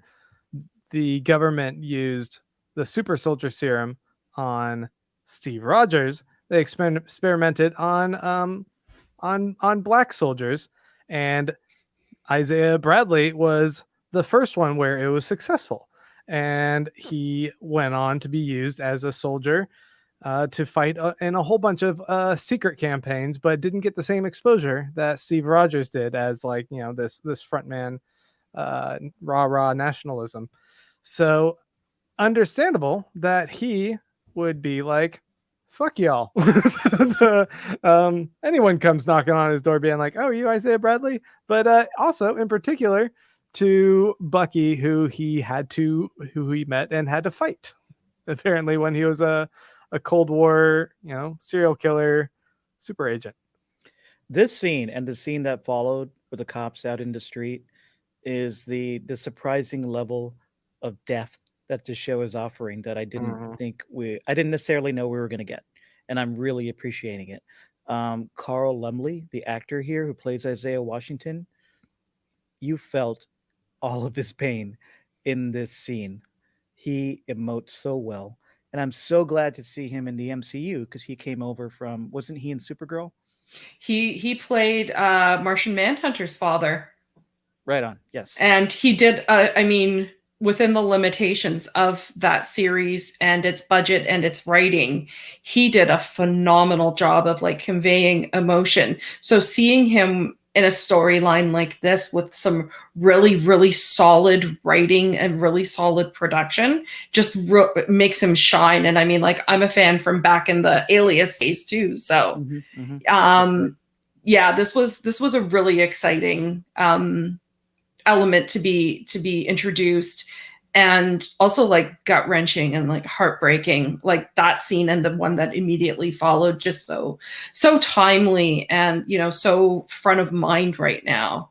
the government used the super soldier serum on Steve Rogers. They experimented on black soldiers, and Isaiah Bradley was the first one where it was successful, and he went on to be used as a soldier to fight in a whole bunch of secret campaigns, but didn't get the same exposure that Steve Rogers did as, like, this frontman rah nationalism. So understandable that he would be like, fuck y'all. Anyone comes knocking on his door being like, oh, you Isaiah Bradley? But also in particular to Bucky, who he met and had to fight, apparently, when he was a Cold War, serial killer super agent. This scene and the scene that followed with the cops out in the street is the surprising level of depth that the show is offering that I didn't I didn't necessarily know we were going to get, and I'm really appreciating it. Carl Lumley, the actor here who plays Isaiah Washington, you felt all of his pain in this scene. He emotes so well, and I'm so glad to see him in the MCU because he came over from, wasn't he in Supergirl? He played Martian Manhunter's father. Right on. Yes. And he did, within the limitations of that series and its budget and its writing, he did a phenomenal job of like conveying emotion. So seeing him in a storyline like this with some really, really solid writing and really solid production just makes him shine. And I'm a fan from back in the Alias days too. So, this was a really exciting element to be introduced, and also like gut wrenching and like heartbreaking, like that scene and the one that immediately followed, just so timely and so front of mind right now.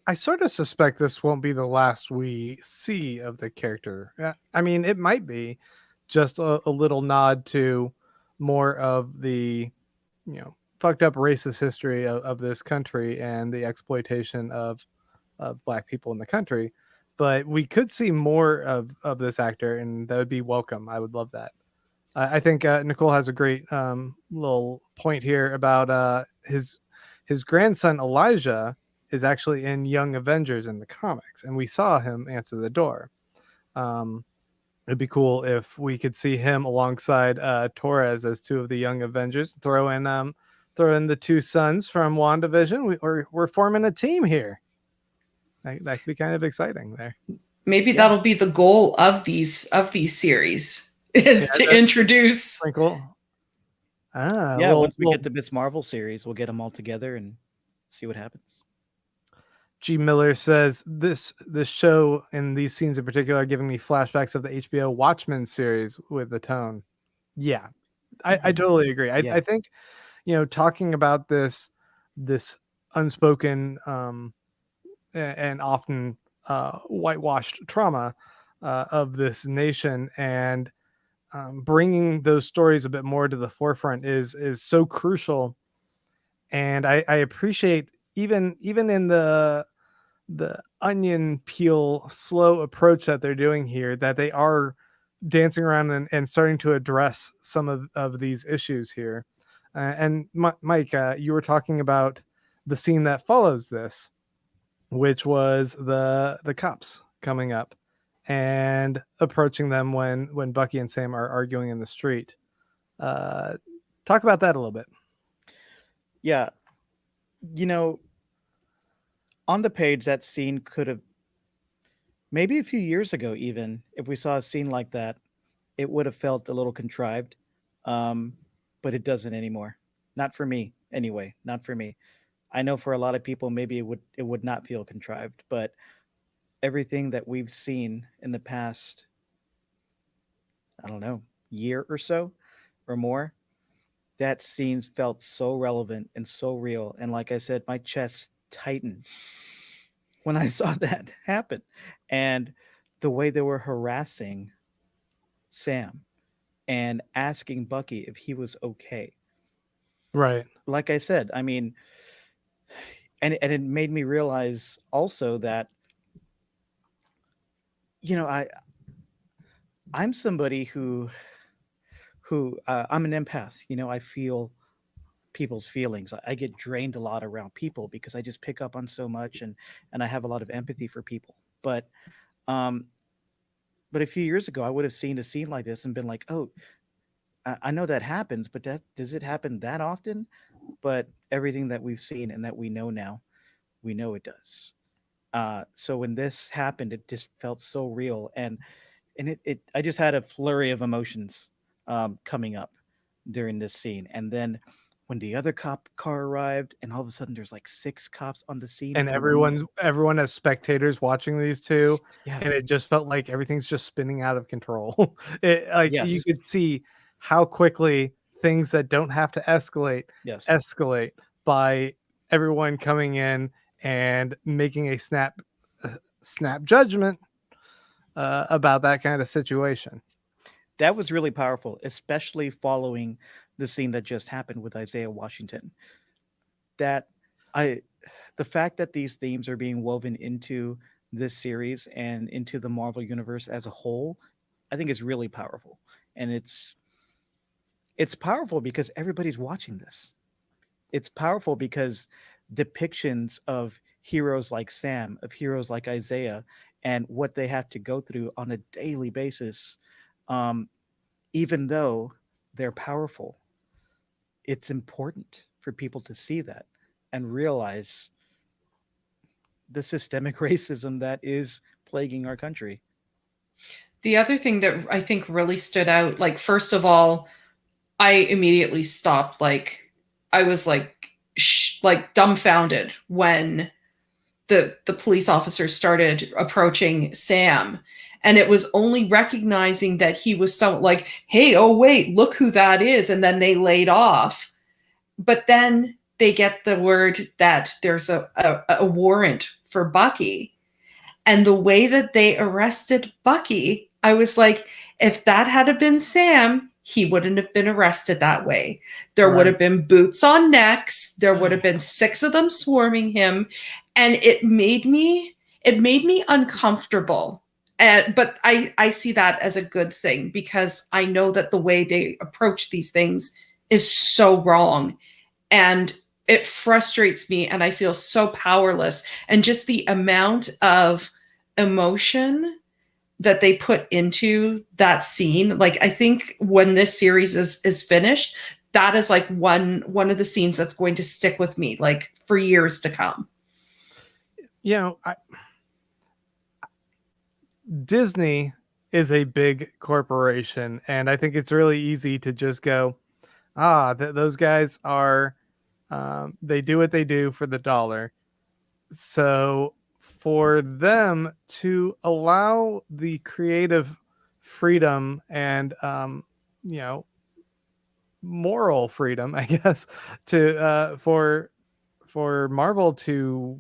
I sort of suspect this won't be the last we see of the character. It might be just a little nod to more of the fucked up racist history of this country and the exploitation of black people in the country, but we could see more of this actor, and that would be welcome. I would love that. I think Nicole has a great little point here about his grandson Elijah is actually in Young Avengers in the comics, and we saw him answer the door. It'd be cool if we could see him alongside Torres as two of the Young Avengers. Throw in the two sons from WandaVision. We're forming a team here. That could be kind of exciting there. Maybe that'll be the goal of these series, is to introduce sprinkle. Once we get the Miss Marvel series, we'll get them all together and see what happens. G. Miller says this show and these scenes in particular are giving me flashbacks of the HBO Watchmen series with the tone. Yeah, I totally agree. I think talking about this unspoken and often whitewashed trauma of this nation, and bringing those stories a bit more to the forefront is so crucial. And I appreciate even in the onion peel slow approach that they're doing here, that they are dancing around and starting to address some of these issues here. And Mike, you were talking about the scene that follows this, which was the cops coming up and approaching them when Bucky and Sam are arguing in the street. Talk about that a little bit. Yeah. On the page, that scene could have, maybe a few years ago, even if we saw a scene like that, it would have felt a little contrived. But it doesn't anymore. Not for me, anyway. Not for me. I know for a lot of people, maybe it would not feel contrived, but everything that we've seen in the past, I don't know, year or so or more, that scene felt so relevant and so real. And like I said, my chest tightened when I saw that happen. And the way they were harassing Sam and asking Bucky if he was okay. Right. Like I said, I mean, and it made me realize also that, you know, I'm somebody who I'm an empath. You know, I feel people's feelings. I get drained a lot around people because I just pick up on so much, and I have a lot of empathy for people. Um but a few years ago I would have seen a scene like this and been like, oh, I know that happens, but that does it happen that often? But everything that we've seen and that we know now, we know it does. So when this happened, it just felt so real, and it I just had a flurry of emotions coming up during this scene. And then when the other cop car arrived, and all of a sudden there's like 6 cops on the scene And for one. everyone as spectators watching these two, Yeah. and it just felt like everything's just spinning out of control. It, like you Yes. could see how quickly things that don't have to Yes. escalate by everyone coming in and making a snap judgment about that kind of situation. That was really powerful, especially following the scene that just happened with Isaiah Washington. That I the fact that these themes are being woven into this series and into the Marvel universe as a whole, I think is really powerful. And it's powerful because everybody's watching this. It's powerful because depictions of heroes like Sam, of heroes like Isaiah, and what they have to go through on a daily basis, um, even though they're powerful, it's important for people to see that and realize the systemic racism that is plaguing our country. The other thing that I think really stood out, like, first of all, I immediately stopped. Like, I was like dumbfounded when the police officers started approaching Sam. And it was only recognizing that he was so like, hey, oh, wait, look who that is. And then they laid off. But then they get the word that there's a warrant for Bucky. And the way that they arrested Bucky, I was like, if that had been Sam, he wouldn't have been arrested that way. There would have been boots on necks. There would have been 6 of them swarming him. And it made me uncomfortable. But I see that as a good thing, because I know that the way they approach these things is so wrong. And it frustrates me, and I feel so powerless. And just the amount of emotion that they put into that scene, like, I think when this series is finished, that is like one of the scenes that's going to stick with me, like, for years to come. You know, Disney is a big corporation, and I think it's really easy to just go, those guys are, they do what they do for the dollar. So for them to allow the creative freedom and, you know, moral freedom, I guess, to for Marvel to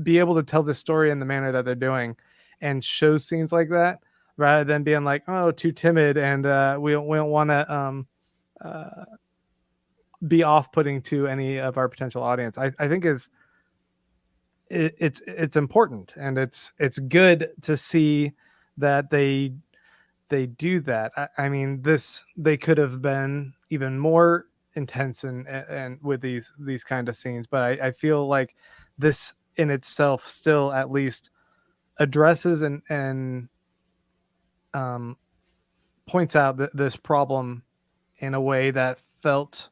be able to tell the story in the manner that they're doing and show scenes like that, rather than being like, oh, too timid, and we don't want to be off-putting to any of our potential audience, I think it's important, and it's good to see that they do that. I mean, they could have been even more intense and with these kind of scenes, but I feel like this in itself still at least addresses and points out this problem in a way that felt,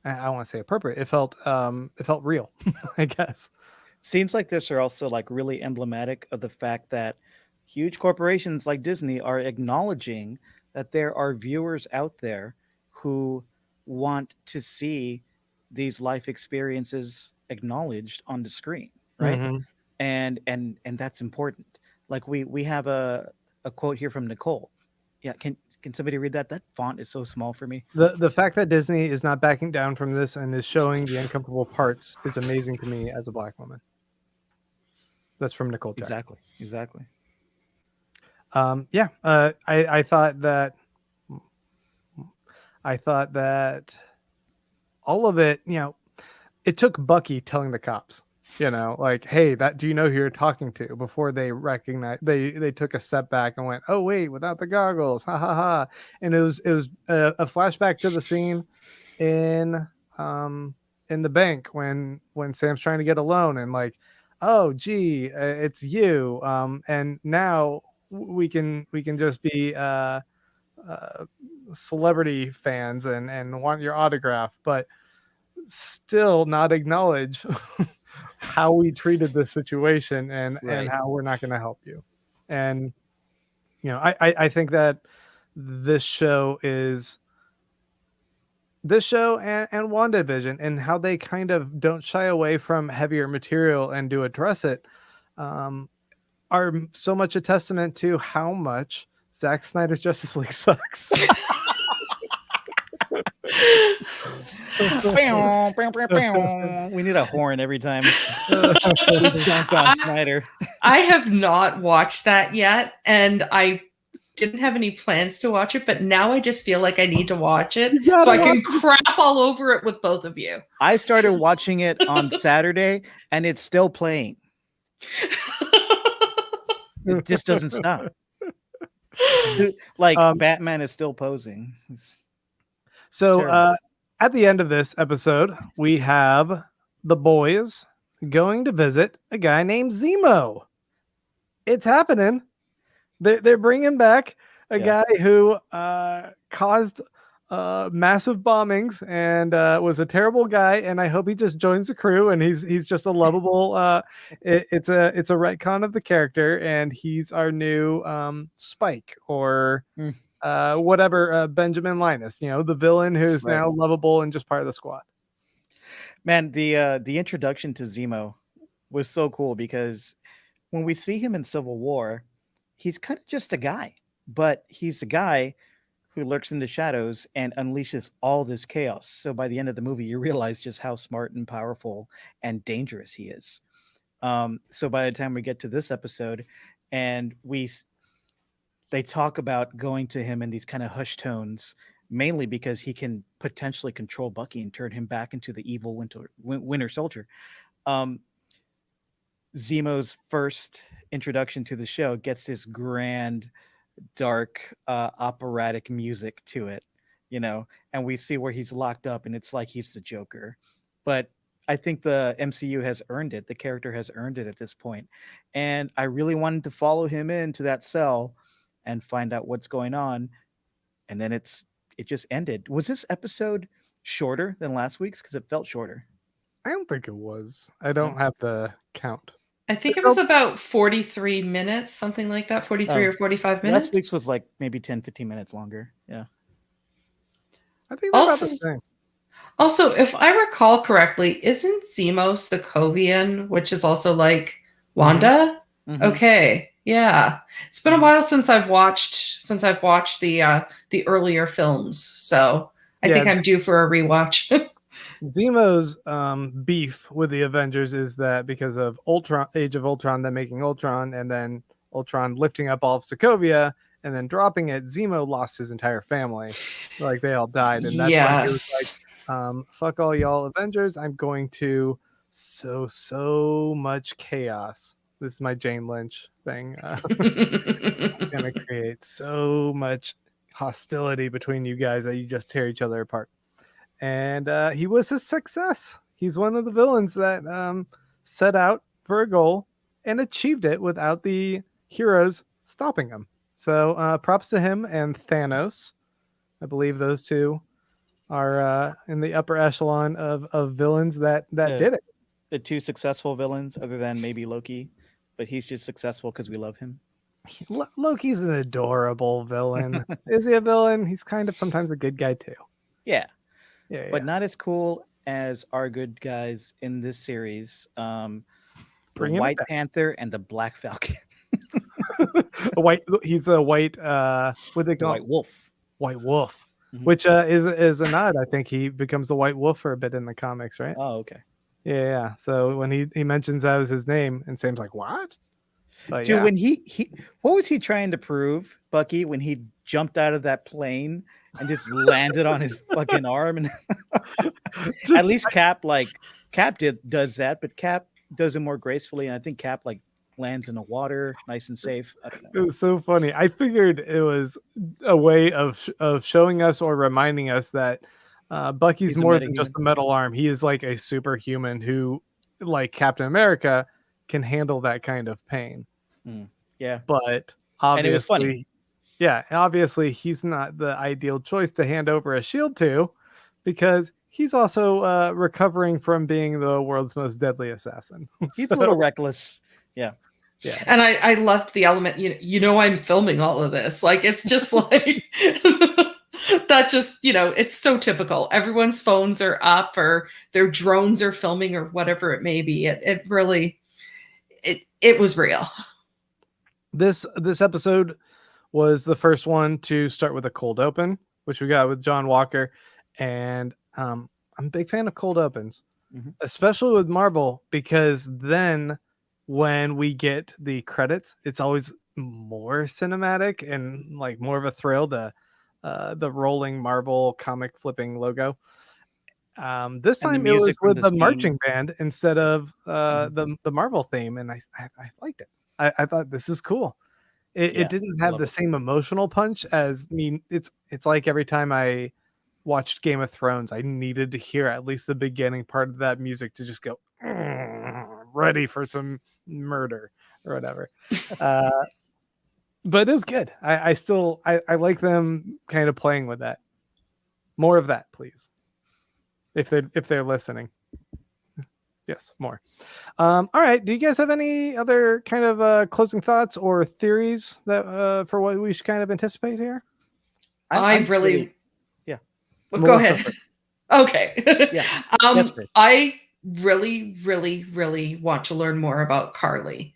I want to say appropriate. It felt real, I guess. Scenes like this are also like really emblematic of the fact that huge corporations like Disney are acknowledging that there are viewers out there who want to see these life experiences acknowledged on the screen, right? Mhm. And that's important. Like we have a quote here from Nicole. Yeah, can somebody read that? That font is so small for me. The fact that Disney is not backing down from this and is showing the uncomfortable parts is amazing to me as a Black woman. That's from Nicole Jack. Exactly. Yeah. I thought that all of it, it took Bucky telling the cops, like, hey, do you know who you're talking to, before they recognize, they took a step back and went, oh wait, without the goggles, ha ha ha. And it was a flashback to the scene in the bank when Sam's trying to get a loan, and like, oh gee, it's you, and now we can just be celebrity fans and want your autograph, but still not acknowledge how we treated this situation and how we're not going to help you. And I think that this show and WandaVision, and how they kind of don't shy away from heavier material and do address it, are so much a testament to how much Zack Snyder's Justice League sucks. We need a horn every time we dunk on Snyder. I have not watched that yet, and I didn't have any plans to watch it, but now I just feel like I need to watch it so I can crap all over it with both of you. I started watching it on Saturday, and it's still playing. It just doesn't stop. Like Batman is still posing. So at the end of this episode, we have the boys going to visit a guy named Zemo. It's happening. They're bringing back a guy who caused massive bombings and was a terrible guy. And I hope he just joins the crew and he's just a lovable. It's a retcon of the character, and he's our new Spike or whatever, Benjamin Linus. The villain who's now lovable and just part of the squad. Man, the introduction to Zemo was so cool, because when we see him in Civil War, he's kind of just a guy, but he's the guy who lurks in the shadows and unleashes all this chaos. So by the end of the movie, you realize just how smart and powerful and dangerous he is. So by the time we get to this episode, and they talk about going to him in these kind of hushed tones, mainly because he can potentially control Bucky and turn him back into the evil Winter Soldier. Zemo's first introduction to the show gets this grand, dark, operatic music to it, and we see where he's locked up, and it's like he's the Joker. But I think the MCU has earned it. The character has earned it at this point. And I really wanted to follow him into that cell and find out what's going on. And then it just ended. Was this episode shorter than last week's? Because it felt shorter. I don't think it was. I don't have the count. I think it was about 43 minutes, something like that, 43 or 45 minutes. Last week's was like maybe 10, 15 minutes longer. Yeah. I think they're about the same. Also, if I recall correctly, isn't Zemo Sokovian, which is also like Wanda? Mm-hmm. Okay. Yeah. It's been a while since I've watched the earlier films. So I think I'm due for a rewatch. Zemo's beef with the Avengers is that because of Age of Ultron, them making Ultron, and then Ultron lifting up all of Sokovia and then dropping it, Zemo lost his entire family. Like, they all died. And that's why he was like, fuck all y'all Avengers. I'm going to sow so much chaos. This is my Jane Lynch thing. I'm going to create so much hostility between you guys that you just tear each other apart. And he was a success. He's one of the villains that set out for a goal and achieved it without the heroes stopping him. So props to him and Thanos. I believe those two are in the upper echelon of villains that did it. The two successful villains, other than maybe Loki, but he's just successful because we love him. Loki's an adorable villain. Is he a villain? He's kind of sometimes a good guy too. Yeah. But not as cool as our good guys in this series. The Bring him White back. Panther and the Black Falcon. He's a white. What they The call White Wolf. White Wolf, Mhm. which is a nod. I think he becomes the White Wolf for a bit in the comics, right? Oh, okay. Yeah. So when he mentions that as his name, and Sam's like, "What?" But Dude, yeah, when he what was he trying to prove, Bucky, when he jumped out of that plane and just landed on his fucking arm? And at least Cap does that, but Cap does it more gracefully, and I think Cap like lands in the water, nice and safe. I don't it know. was so funny. I figured it was a way of showing us or reminding us that Bucky's He's a more than metahuman. just a metal arm. He is like a superhuman who, like Captain America, can handle that kind of pain. Yeah, But and it was funny. obviously, yeah, obviously he's not the ideal choice to hand over a shield to, because he's also recovering from being the world's most deadly assassin. He's a little reckless. Yeah. And I loved the element, I'm filming all of this. Like, it's just like that just, it's so typical. Everyone's phones are up or their drones are filming or whatever it may be. It really, it was real. This episode was the first one to start with a cold open, which we got with John Walker. And I'm a big fan of cold opens, especially with Marvel, because then when we get the credits, it's always more cinematic and like more of a thrill. The rolling Marvel comic flipping logo. This time it was with the marching band instead of the Marvel theme, and I liked it. I thought this is cool. It didn't have the same emotional punch as it's like every time I watched Game of Thrones, I needed to hear at least the beginning part of that music to just go ready for some murder or whatever. But it was good. I still like them kind of playing with that. More of that, please. If they're listening. Yes, more. All right. Do you guys have any other kind of closing thoughts or theories that for what we should kind of anticipate here? Yeah. Well, go Melissa ahead. first. Okay. Yeah. I really, really, really want to learn more about Carly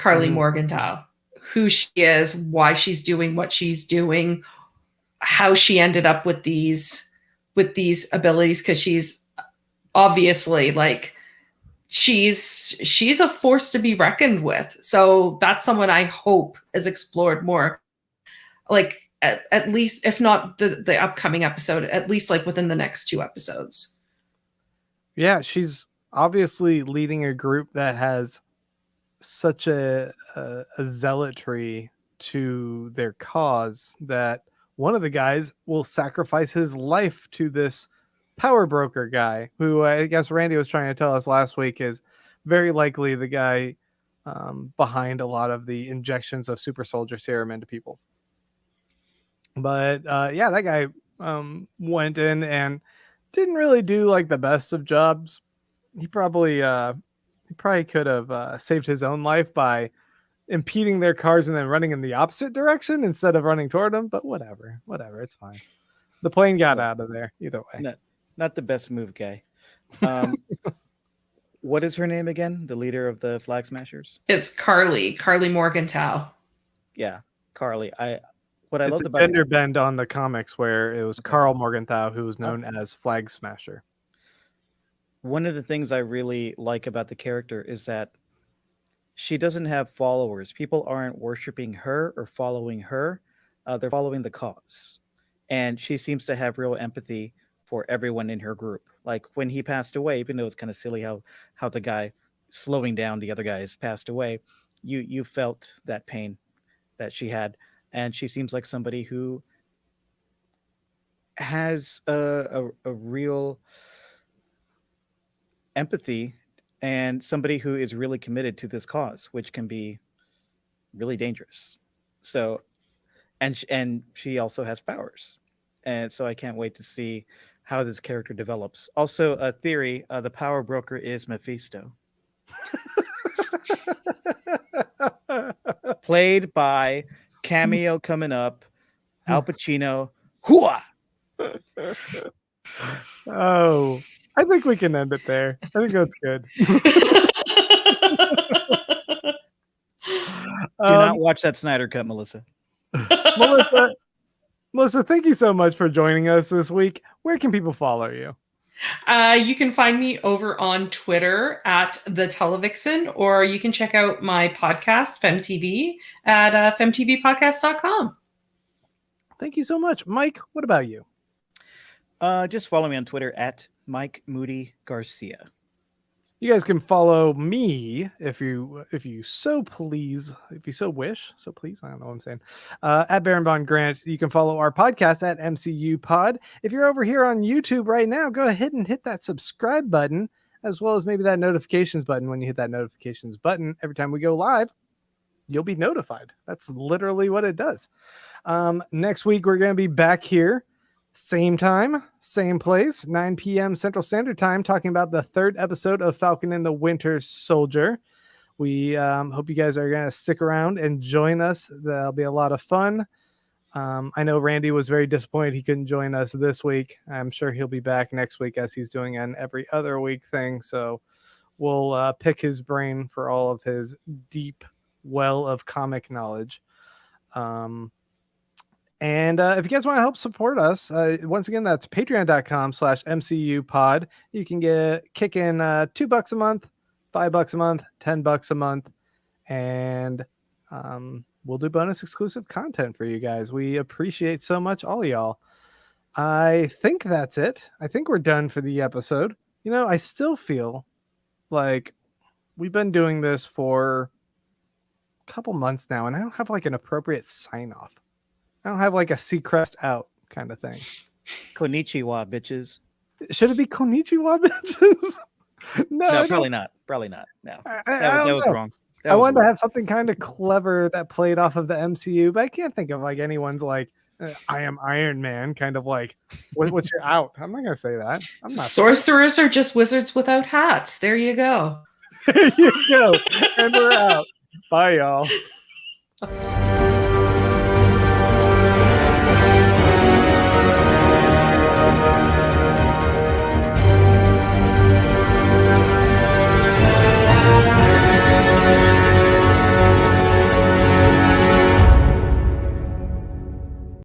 Morgenthau, who she is, why she's doing what she's doing, how she ended up with these abilities, because she's obviously like she's a force to be reckoned with. So that's someone I hope is explored more, like at least, if not the upcoming episode, at least like within the next 2 episodes. Yeah, she's obviously leading a group that has such a zealotry to their cause that one of the guys will sacrifice his life to this power broker guy, who I guess Randy was trying to tell us last week is very likely the guy behind a lot of the injections of super soldier serum into people. But yeah, that guy went in and didn't really do like the best of jobs. He probably could have saved his own life by impeding their cars and then running in the opposite direction instead of running toward them. But whatever, it's fine. The plane got out of there either way. Not the best move, guy. What is her name again? The leader of the Flag Smashers? It's Carly Morgenthau. Yeah, Carly. It's loved a about gender bend on the comics where it was Carl Morgenthau who was known as Flag Smasher. One of the things I really like about the character is that she doesn't have followers. People aren't worshiping her or following her. They're following the cause. And she seems to have real empathy for everyone in her group. Like when he passed away, even though it's kind of silly how the guy slowing down the other guys passed away, you felt that pain that she had. And she seems like somebody who has a real empathy and somebody who is really committed to this cause, which can be really dangerous. So, and she also has powers. And so I can't wait to see how this character develops. Also, a theory, the power broker is Mephisto. Played by cameo coming up, Al Pacino. Hooah! Oh, I think we can end it there. I think that's good. Do not watch that Snyder Cut, Melissa. Melissa, thank you so much for joining us this week. Where can people follow you? You can find me over on Twitter at the Televixen, or you can check out my podcast, FemTV, at femtvpodcast.com. Thank you so much. Mike, what about you? Just follow me on Twitter at Mike Moody Garcia. You guys can follow me if you so please, if you so wish. So please, I don't know what I'm saying. At Baron Von Grant. You can follow our podcast at MCU Pod. If you're over here on YouTube right now, go ahead and hit that subscribe button, as well as maybe that notifications button. When you hit that notifications button, every time we go live, you'll be notified. That's literally what it does. Next week, we're going to be back here. Same time, same place, 9 p.m. Central Standard Time, talking about the third episode of Falcon and the Winter Soldier. We hope you guys are going to stick around and join us. That'll be a lot of fun. I know Randy was very disappointed he couldn't join us this week. I'm sure he'll be back next week as he's doing an every other week thing. So we'll pick his brain for all of his deep well of comic knowledge. And if you guys want to help support us, once again, that's patreon.com/MCU pod. You can kick in $2 a month, $5 a month, $10 a month. And we'll do bonus exclusive content for you guys. We appreciate so much all y'all. I think that's it. I think we're done for the episode. You know, I still feel like we've been doing this for a couple months now, and I don't have like an appropriate sign off. I don't have like a Seacrest out kind of thing. Konnichiwa, bitches. Should it be Konnichiwa, bitches? No, probably not. Probably not. No, that was wrong. I wanted to have something kind of clever that played off of the MCU, but I can't think of like anyone's like, I am Iron Man, kind of like, what's your out? I'm not going to say that. I'm not. Sorcerers are just wizards without hats. There you go. There you go. And we're out. Bye, y'all.